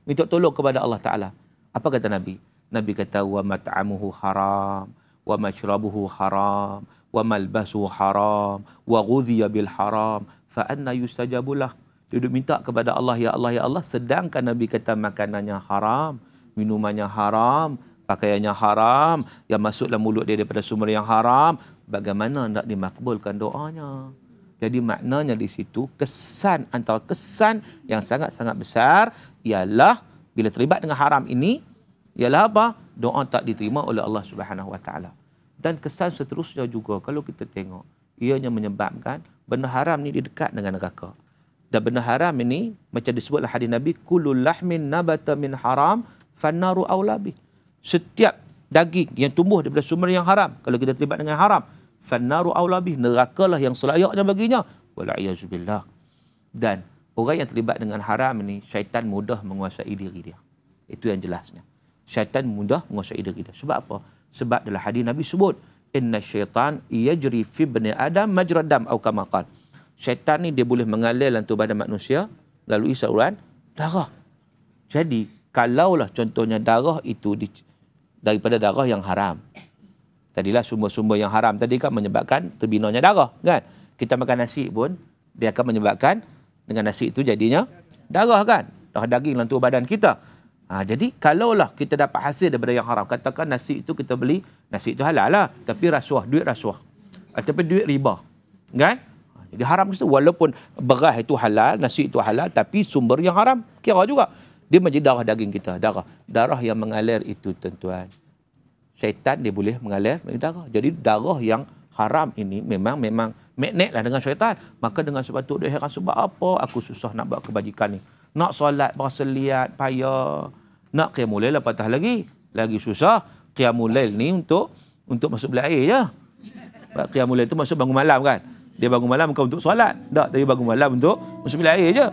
Minta tolong kepada Allah Ta'ala. Apa kata Nabi? Nabi kata, wa mat'amuhu haram, wa mashrabuhu haram, wa malbasuhu haram, wa ghudhiya bil haram, fa anna yustajabulah. Dia duduk minta kepada Allah, ya Allah, ya Allah. Sedangkan Nabi kata makanannya haram, minumannya haram, pakaiannya haram, yang masuk dalam mulut dia daripada sumber yang haram. Bagaimana nak dimakbulkan doanya? Jadi maknanya di situ, antara kesan yang sangat-sangat besar ialah bila terlibat dengan haram ini, ialah apa? Doa tak diterima oleh Allah Subhanahu Wa Taala. Dan kesan seterusnya juga kalau kita tengok, ianya menyebabkan benda haram ni dekat dengan neraka. Dan benda haram ini macam disebutlah hadis Nabi, kullu lahmin nabata min haram fannaru aulabi. Setiap daging yang tumbuh daripada sumber yang haram, kalau kita terlibat dengan haram, fannaru aulabi, nerakalah yang selayaknya baginya. Walaiyazubillah. Dan orang yang terlibat dengan haram ini, syaitan mudah menguasai diri dia. Itu yang jelasnya. Syaitan mudah menguasai diri dia. Sebab apa? Sebab dalam hadis Nabi sebut, inna syaitan yajri fi bani adam majrad dam atau kama qala. Syaitan ni dia boleh mengalir dalam tubuh badan manusia lalui saluran darah. Jadi kalaulah contohnya darah itu daripada darah yang haram. Tadilah sumber-sumber yang haram tadi kan menyebabkan terbinanya darah kan. Kita makan nasi pun dia akan menyebabkan dengan nasi itu jadinya darah kan. Darah daging dalam tubuh badan kita. Jadi kalaulah kita dapat hasil daripada yang haram, katakan nasi itu kita beli, nasi itu halal lah, tapi rasuah, duit rasuah. Ataupun duit riba. Kan? Jadi haram itu walaupun beras itu halal, nasi itu halal, tapi sumber yang haram, kira juga. Dia menjadi darah daging kita, darah yang mengalir itu tuan-tuan. Syaitan dia boleh mengalir darah. Jadi darah yang haram ini memang magnet lah dengan syaitan. Maka dengan sebab itu dia heran, sebab apa aku susah nak buat kebajikan ni. Nak solat berasa liat, payah. Nak qiyamul lail patah lagi susah. Qiyamul lail ni untuk masuk bilik air je. Qiyamul lail tu masuk bangun malam kan. Dia bangun malam bukan untuk solat. Tak, tapi bangun malam untuk masuk bilik air je.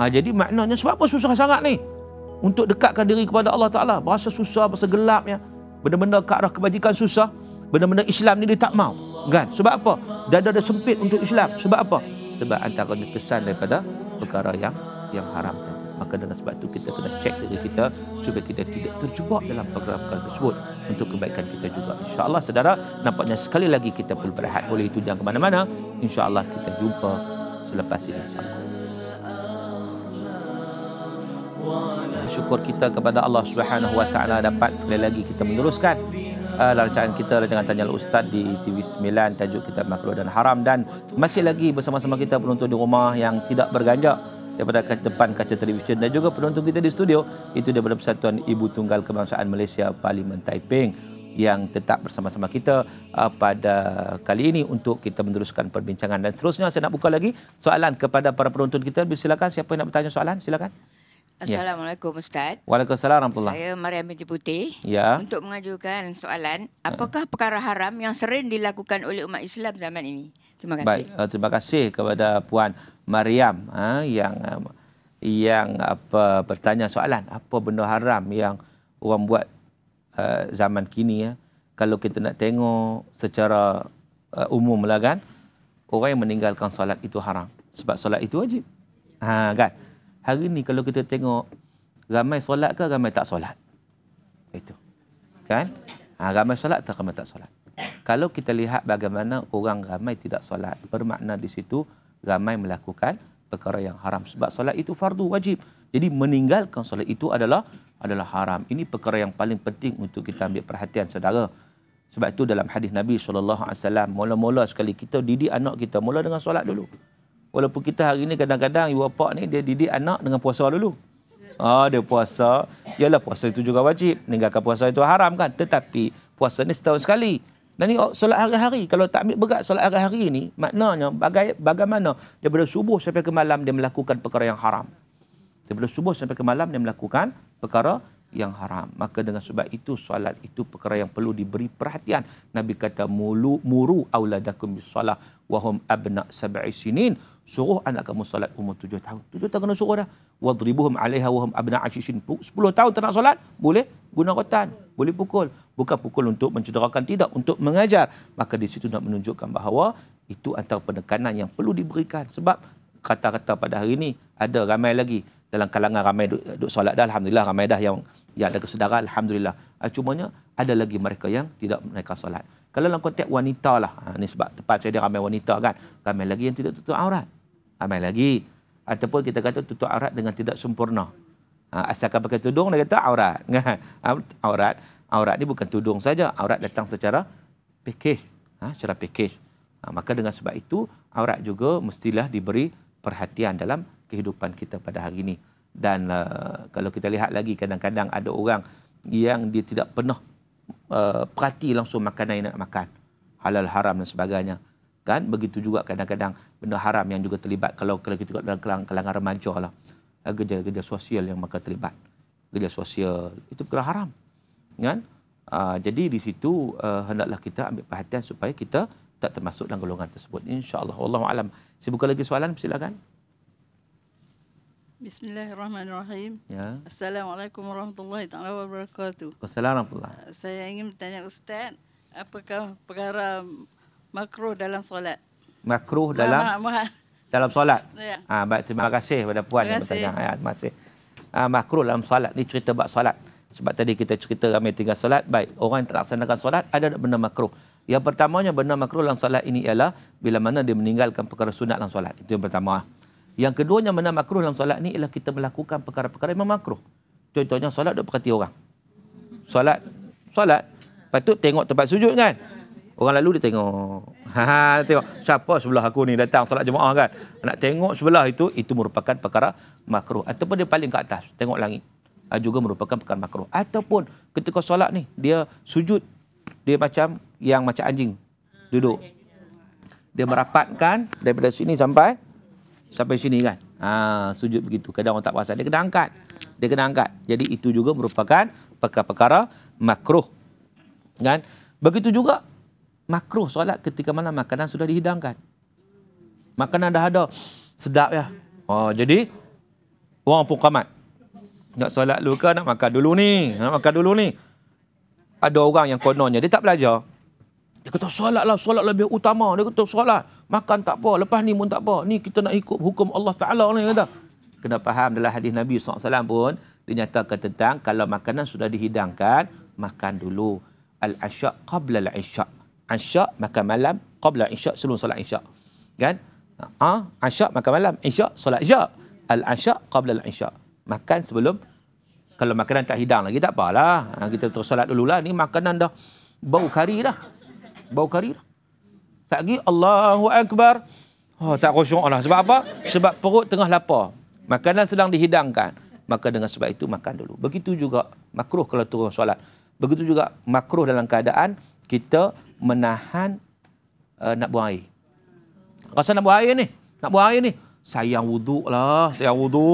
Jadi maknanya sebab apa susah sangat ni? Untuk dekatkan diri kepada Allah Ta'ala. Berasa susah, berasa gelapnya. Benda-benda ke arah kebajikan susah. Benda-benda Islam ni dia tak mau. Kan? Sebab apa? Dada dia sempit untuk Islam. Sebab apa? Sebab antaranya kesan daripada perkara yang haram tadi. Maka dengan sebab itu kita kena cek diri kita supaya kita tidak terjebak dalam perkara-perkara tersebut untuk kebaikan kita juga. InsyaAllah saudara, nampaknya sekali lagi kita perlu berehat. Oleh itu jangan ke mana-mana. InsyaAllah kita jumpa selepas ini. InsyaAllah. Syukur kita kepada Allah Subhanahu Wa Taala dapat sekali lagi kita meneruskan rancangan kita, rancangan Tanya Ustaz di TV9, tajuk kita Makruh dan Haram, dan masih lagi bersama-sama kita penonton di rumah yang tidak berganjak daripada depan kaca televisyen, dan juga penonton kita di studio itu daripada Persatuan Ibu Tunggal Kebangsaan Malaysia Parlimen Taiping yang tetap bersama-sama kita pada kali ini untuk kita meneruskan perbincangan. Dan seterusnya saya nak buka lagi soalan kepada para penonton kita. Silakan, siapa yang nak bertanya soalan, silakan. Assalamualaikum Ustaz. Waalaikumsalam warahmatullahi. Saya Mariam binti Putih. Ya. Untuk mengajukan soalan, apakah perkara haram yang sering dilakukan oleh umat Islam zaman ini? Terima kasih. Baik, terima kasih kepada Puan Mariam yang bertanya soalan apa benda haram yang orang buat zaman kini ya. Kalau kita nak tengok secara umum lah kan, orang yang meninggalkan solat itu haram sebab solat itu wajib. Kan? Hari ni kalau kita tengok ramai solat ke ramai tak solat? Kan? Ramai solat atau ramai tak solat. Kalau kita lihat bagaimana orang ramai tidak solat, bermakna di situ ramai melakukan perkara yang haram. Sebab solat itu fardu wajib. Jadi meninggalkan solat itu adalah haram. Ini perkara yang paling penting untuk kita ambil perhatian saudara. Sebab itu dalam hadis Nabi SAW, mula-mula sekali kita didik anak kita, mula dengan solat dulu. Walaupun kita hari ni kadang-kadang ibu bapa ni dia didik anak dengan puasa dulu. Dia puasa, yalah puasa itu juga wajib. Meninggalkan puasa itu haram kan. Tetapi puasa ni setahun sekali. Dan ni solat hari-hari. Kalau tak ambil berat solat hari-hari ni, maknanya bagaimana daripada subuh sampai ke malam dia melakukan perkara yang haram. Daripada subuh sampai ke malam dia melakukan perkara yang haram. Maka dengan sebab itu solat itu perkara yang perlu diberi perhatian. Nabi kata muru auladakum bisalah wa hum abna sab'i sinin. Suruh anak kamu solat umur 7 tahun. 7 tahun kena suruh dah. Wadribuhum 'alaiha wa hum abna 'ashirin. 10 tahun tak nak solat, boleh guna rotan, boleh pukul. Bukan pukul untuk mencederakan, tidak, untuk mengajar. Maka di situ nak menunjukkan bahawa itu antara penekanan yang perlu diberikan. Sebab kata-kata pada hari ini ada ramai lagi dalam kalangan ramai duk solat dah, alhamdulillah, ramai dah yang ada kesedaran, alhamdulillah. Cumanya ada lagi mereka yang tidak menaikkan solat. Kalau dalam konteks wanita lah, ni sebab tempat saya ada ramai wanita kan, ramai lagi yang tidak tutup aurat. Ramai lagi. Ataupun kita kata tutup aurat dengan tidak sempurna. Asalkan pakai tudung, dia kata aurat. Aurat ni bukan tudung saja, aurat datang secara package. Secara package. Maka dengan sebab itu, aurat juga mestilah diberi perhatian dalam kehidupan kita pada hari ini. Dan kalau kita lihat lagi, kadang-kadang ada orang yang dia tidak pernah perhati langsung makanan yang nak makan. Halal, haram dan sebagainya. Kan? Begitu juga kadang-kadang benda haram yang juga terlibat. Kalau kita tengok dalam kalangan remaja lah. Kerja sosial yang maka terlibat. Kerja sosial itu perkara haram. Kan? Jadi di situ hendaklah kita ambil perhatian supaya kita tak termasuk dalam golongan tersebut. InsyaAllah. Wallahualam. Saya buka lagi soalan, silakan. Bismillahirrahmanirrahim. Ya. Assalamualaikum warahmatullahi taala wabarakatuh. Wassalamualaikum. Saya ingin bertanya Ustaz, apakah perkara makruh dalam solat? Makruh dalam solat. Ya. Baik, terima kasih kepada puan yang bertanya. Terima kasih. Makruh dalam solat ni cerita bab solat. Sebab tadi kita cerita ramai tinggal solat. Baik, orang yang tak laksanakan solat ada benda makruh. Yang pertamanya benda makruh dalam solat ini ialah bila mana dia meninggalkan perkara sunat dalam solat. Itu yang pertama. Yang keduanya benda makruh dalam solat ni ialah kita melakukan perkara-perkara yang makruh. Contohnya solat duk perhati orang. Solat patut tengok tempat sujud kan. Orang lalu dia tengok. Tengok siapa sebelah aku ni datang solat jemaah kan. Nak tengok sebelah itu merupakan perkara makruh. Ataupun dia paling ke atas tengok langit. Juga merupakan perkara makruh. Ataupun ketika solat ni dia sujud, dia macam anjing duduk. Dia merapatkan daripada sini sampai sini kan. Sujud begitu. Kadang orang tak perasan. Dia kena angkat. Jadi itu juga merupakan perkara-perkara makruh. Kan? Begitu juga makruh solat ketika mana makanan sudah dihidangkan. Makanan dah ada. Sedap ya. Jadi orang pun qamat. Nak solat dulu ke nak makan dulu ni? Ada orang yang kononnya dia tak belajar. Dia kata solat lebih utama. Dia kata solat, makan tak apa, lepas ni pun tak apa. Ni kita nak ikut hukum Allah Ta'ala ni kata. Kena faham dalam hadis Nabi SAW pun dinyatakan tentang kalau makanan sudah dihidangkan, makan dulu. Al-asya' qabla al-isya'. Asya' makan malam, qabla isya' sebelum solat isya'. Kan? Asya' makan malam, isya' solat isya'. Al-asya' qabla al-isya'. Makan sebelum, kalau makanan tak hidang lagi tak apalah. Kita terus solat dululah. Ni makanan dah bau kari dah. Tak lagi Allahu Akbar. Tak khusyuk lah. Sebab apa? Sebab perut tengah lapar. Makanan sedang dihidangkan. Maka dengan sebab itu makan dulu. Begitu juga makruh kalau turun solat. Begitu juga makruh dalam keadaan kita menahan nak buang air. Rasa nak buang air ni. Sayang wuduk,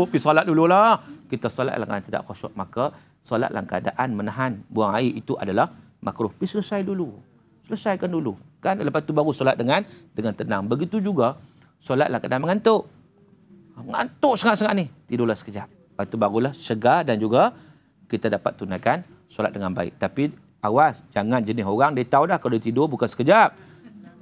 pergi solat dululah. Kita solat dalam keadaan tidak khusyuk. Maka solat dalam keadaan menahan buang air itu adalah makruh. Pergi selesaikan dulu. Kan? Lepas tu baru solat dengan tenang. Begitu juga solat dalam keadaan mengantuk. Mengantuk sangat-sangat ni. Tidurlah sekejap. Lepas tu barulah segar dan juga kita dapat tunaikan solat dengan baik. Tapi awas, jangan jenis orang dia tahu dah kalau dia tidur bukan sekejap.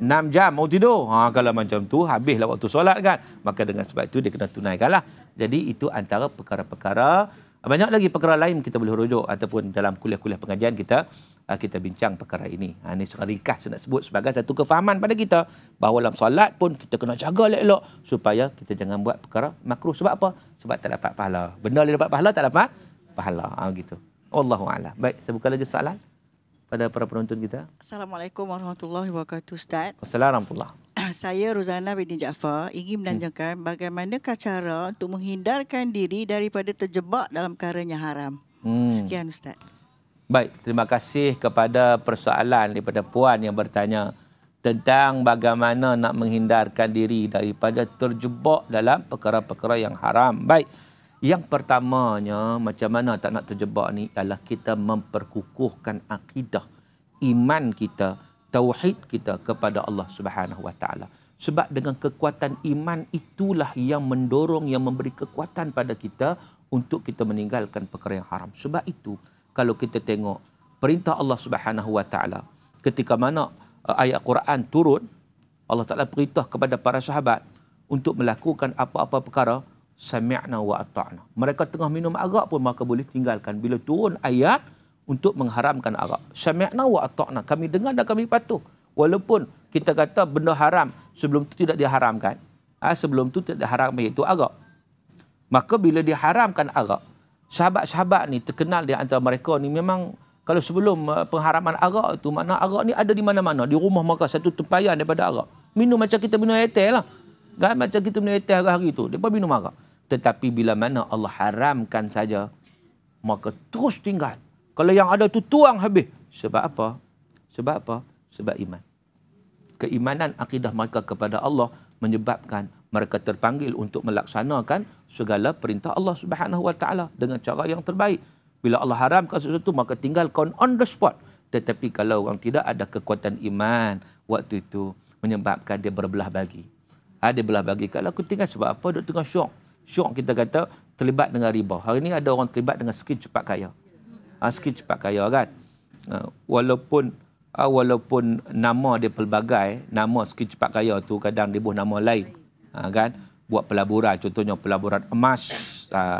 6 jam mau tidur. Kalau macam tu habislah waktu solat kan. Maka dengan sebab itu dia kena tunaikanlah. Jadi itu antara perkara-perkara. Banyak lagi perkara lain kita boleh rujuk ataupun dalam kuliah-kuliah pengajian kita kita bincang perkara ini. Ini secara ringkas saya nak sebut sebagai satu kefahaman pada kita bahawa dalam solat pun kita kena jaga elok-elok supaya kita jangan buat perkara makruh. Sebab apa? Sebab tak dapat pahala. Benda yang dapat pahala tak dapat pahala. Gitu. Wallahu a'lam. Baik, saya buka lagi soalan pada para penonton kita. Assalamualaikum warahmatullahi wabarakatuh, Ustaz. Assalamualaikum warahmatullahi. Saya Rozana binti Jaafar ingin menanyakan bagaimanakah cara untuk menghindarkan diri daripada terjebak dalam perkara yang haram. Sekian, Ustaz. Baik, terima kasih kepada persoalan daripada puan yang bertanya tentang bagaimana nak menghindarkan diri daripada terjebak dalam perkara-perkara yang haram. Baik, yang pertamanya macam mana tak nak terjebak ni adalah kita memperkukuhkan akidah, iman kita, tauhid kita kepada Allah Subhanahu Wa Taala. Sebab dengan kekuatan iman itulah yang mendorong, yang memberi kekuatan pada kita untuk kita meninggalkan perkara yang haram. Sebab itu kalau kita tengok perintah Allah Subhanahu Wa Taala ketika mana ayat Quran turun, Allah Taala perintah kepada para sahabat untuk melakukan apa-apa perkara, sami'na wa ata'na. Mereka tengah minum arak pun maka boleh tinggalkan. Bila turun ayat untuk mengharamkan arak, sami'na wa ata'na, kami dengar dan kami patuh. Walaupun kita kata benda haram sebelum itu tidak diharamkan, sebelum itu tidak diharamkan, iaitu arak. Maka bila diharamkan arak, sahabat-sahabat ni terkenal di antara mereka ni memang kalau sebelum pengharaman arak itu, makna arak ni ada di mana-mana. Di rumah mereka satu tempayan daripada arak. Minum macam kita minum air teh lah. Kan? Macam kita minum air teh hari-hari tu. Mereka minum arak. Tetapi bila mana Allah haramkan saja, maka terus tinggal. Kalau yang ada tu tuang habis. Sebab apa? Sebab apa? Sebab iman. Keimanan akidah mereka kepada Allah menyebabkan mereka terpanggil untuk melaksanakan segala perintah Allah Subhanahu Wa Taala dengan cara yang terbaik. Bila Allah haramkan sesuatu maka tinggalkan on the spot. Tetapi kalau orang tidak ada kekuatan iman waktu itu menyebabkan dia berbelah bagi. Dia belah bagi. Kalau aku tinggal sebab apa? Duk tengah syok. Syok kita kata terlibat dengan riba. Hari ini ada orang terlibat dengan skil cepat kaya. Skil cepat kaya kan. Walaupun nama dia pelbagai, nama skil cepat kaya tu kadang dia buat nama lain. Kan? Buat pelaburan, contohnya pelaburan emas.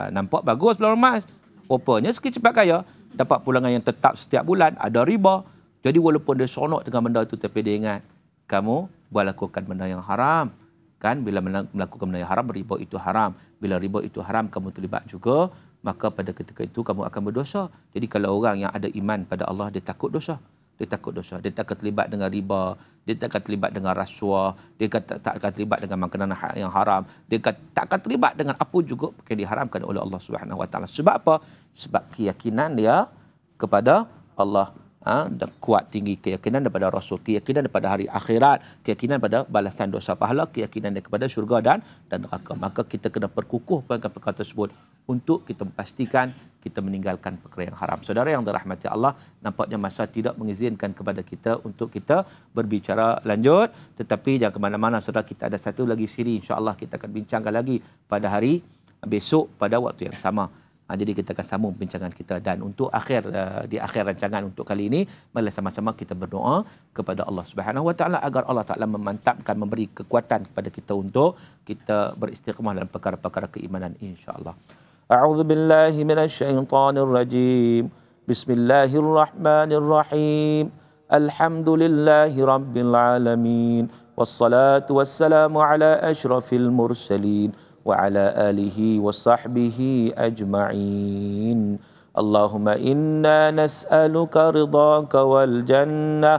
Nampak bagus pelaburan emas. Rupanya skil cepat kaya dapat pulangan yang tetap setiap bulan, ada riba. Jadi walaupun dia seronok dengan benda itu, tapi dia ingat, kamu buat lakukan benda yang haram. Kan? Bila melakukan benda yang haram, riba itu haram. Bila riba itu haram, kamu terlibat juga, maka pada ketika itu kamu akan berdosa. Jadi kalau orang yang ada iman pada Allah, dia takut dosa. Dia takut dosa. Dia tak akan terlibat dengan riba. Dia tak akan terlibat dengan rasuah. Dia tak akan terlibat dengan makanan yang haram. Dia tak akan terlibat dengan apa juga yang diharamkan oleh Allah Subhanahu Wa Taala. Sebab apa? Sebab keyakinan dia kepada Allah. Dan kuat tinggi keyakinan daripada Rasul, keyakinan daripada hari akhirat, keyakinan pada balasan dosa pahala, keyakinan dia kepada syurga dan neraka. Maka kita kena perkukuhkan perkara tersebut untuk kita memastikan kita meninggalkan perkara yang haram. Saudara yang dirahmati Allah, nampaknya masa tidak mengizinkan kepada kita untuk kita berbicara lanjut, tetapi jangan ke mana-mana saudara, kita ada satu lagi siri, insya-Allah kita akan bincangkan lagi pada hari besok pada waktu yang sama. Jadi kita akan sambung perbincangan kita, dan untuk di akhir rancangan untuk kali ini, mari sama-sama kita berdoa kepada Allah Subhanahu Wa Taala agar Allah Taala memantapkan, memberi kekuatan kepada kita untuk kita beristiqamah dalam perkara-perkara keimanan, insya-Allah. A'udzu billahi minasyaitonir rajim. Bismillahirrahmanirrahim. Alhamdulillahi rabbil alamin. Wassalatu wassalamu ala asyrafil mursalin وعلى آله وصحبه أجمعين. اللهم إنا نسألك رضاك والجنة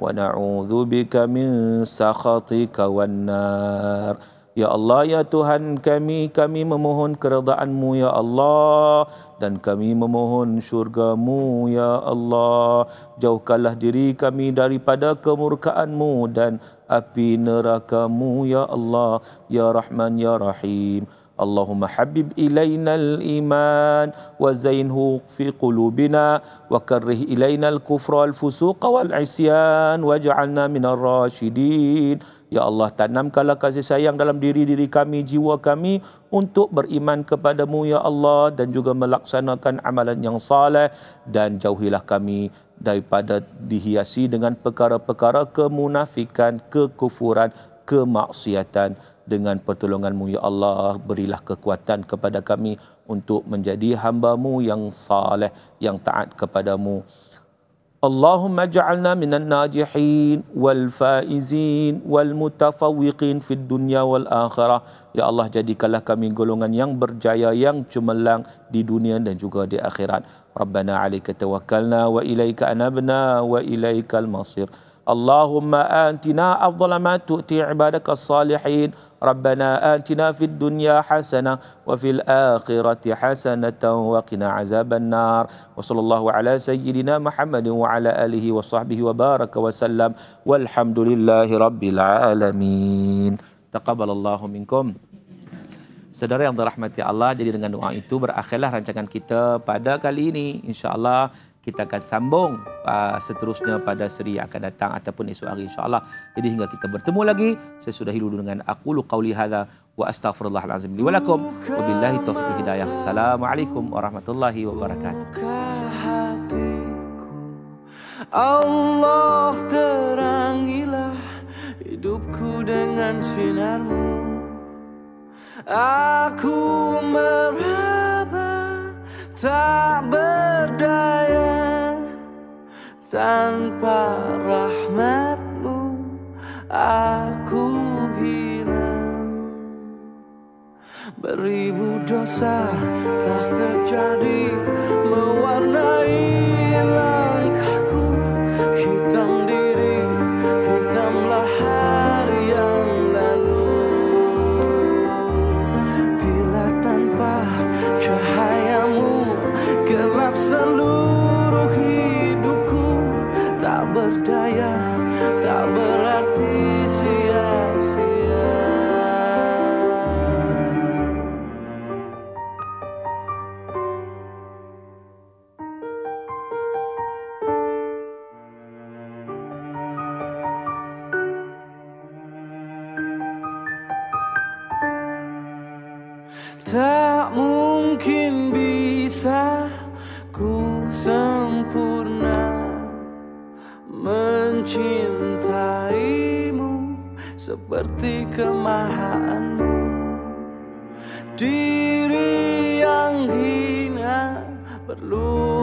ونعوذ بك من سخطك والنار. Ya Allah, ya Tuhan kami memohon keridaan-Mu ya Allah, dan kami memohon syurga-Mu ya Allah. Jauhkanlah diri kami daripada kemurkaan-Mu dan api neraka-Mu ya Allah, ya Rahman ya Rahim. Allahumma habib ilaina al-iman wa zainhu fi qulubina wa karrih ilaina al-kufra wal-fusuq wal-isyan waj'alna minar rasyidin. Ya Allah, tanamkanlah kasih sayang dalam diri kami, jiwa kami untuk beriman kepadamu ya Allah, dan juga melaksanakan amalan yang saleh, dan jauhilah kami daripada dihiasi dengan perkara-perkara kemunafikan, kekufuran, kemaksiatan. Dengan pertolongan-Mu ya Allah, berilah kekuatan kepada kami untuk menjadi hamba-Mu yang saleh, yang taat kepadamu. اللهم اجعلنا من الناجحين والفائزين والمتفوقين في الدنيا والآخرة. Ya Allah, jadikanlah kami golongan yang berjaya, yang cemerlang di dunia dan juga di akhirat. Rabbana 'alaika tawakkalna wa ilaika anabna wa ilaikal masir. Allahumma atina afdhala ma tu'ti ibadaka as-salihin. Rabbana atina fid dunya hasanah wa fil akhirati hasanatan wa qina azaban nar. Wa sallallahu ala sayyidina Muhammadin wa ala alihi wa sahbihi wa baraka wa sallam. Walhamdulillahi rabbil alamin. Taqabbalallahu minkum. Saudara yang dirahmati Allah, jadi dengan doa itu berakhirlah rancangan kita pada kali ini. InsyaAllah kita akan sambung seterusnya pada seri yang akan datang ataupun esok hari insyaAllah. Jadi hingga kita bertemu lagi, saya sudahi dulu dengan aqulu qawli hadha wa astaghfirullahalazim li wa lakum wa billahi taufiq hidayah. Assalamualaikum warahmatullahi wabarakatuh. Allah, terangilah hidupku dengan sinarmu. Aku meraba tak berdaya, tanpa rahmatmu aku hilang. Beribu dosa telah terjadi mewarnai langkahku. Hitam diri, hitamlah hari yang lalu. Bila tanpa cahayamu gelap seluruh hidupku. Tak berdaya, tak berarti sia-sia. Tak mungkin bisa ku sempurna mencintaimu seperti kemahaanmu. Diri yang hina perlu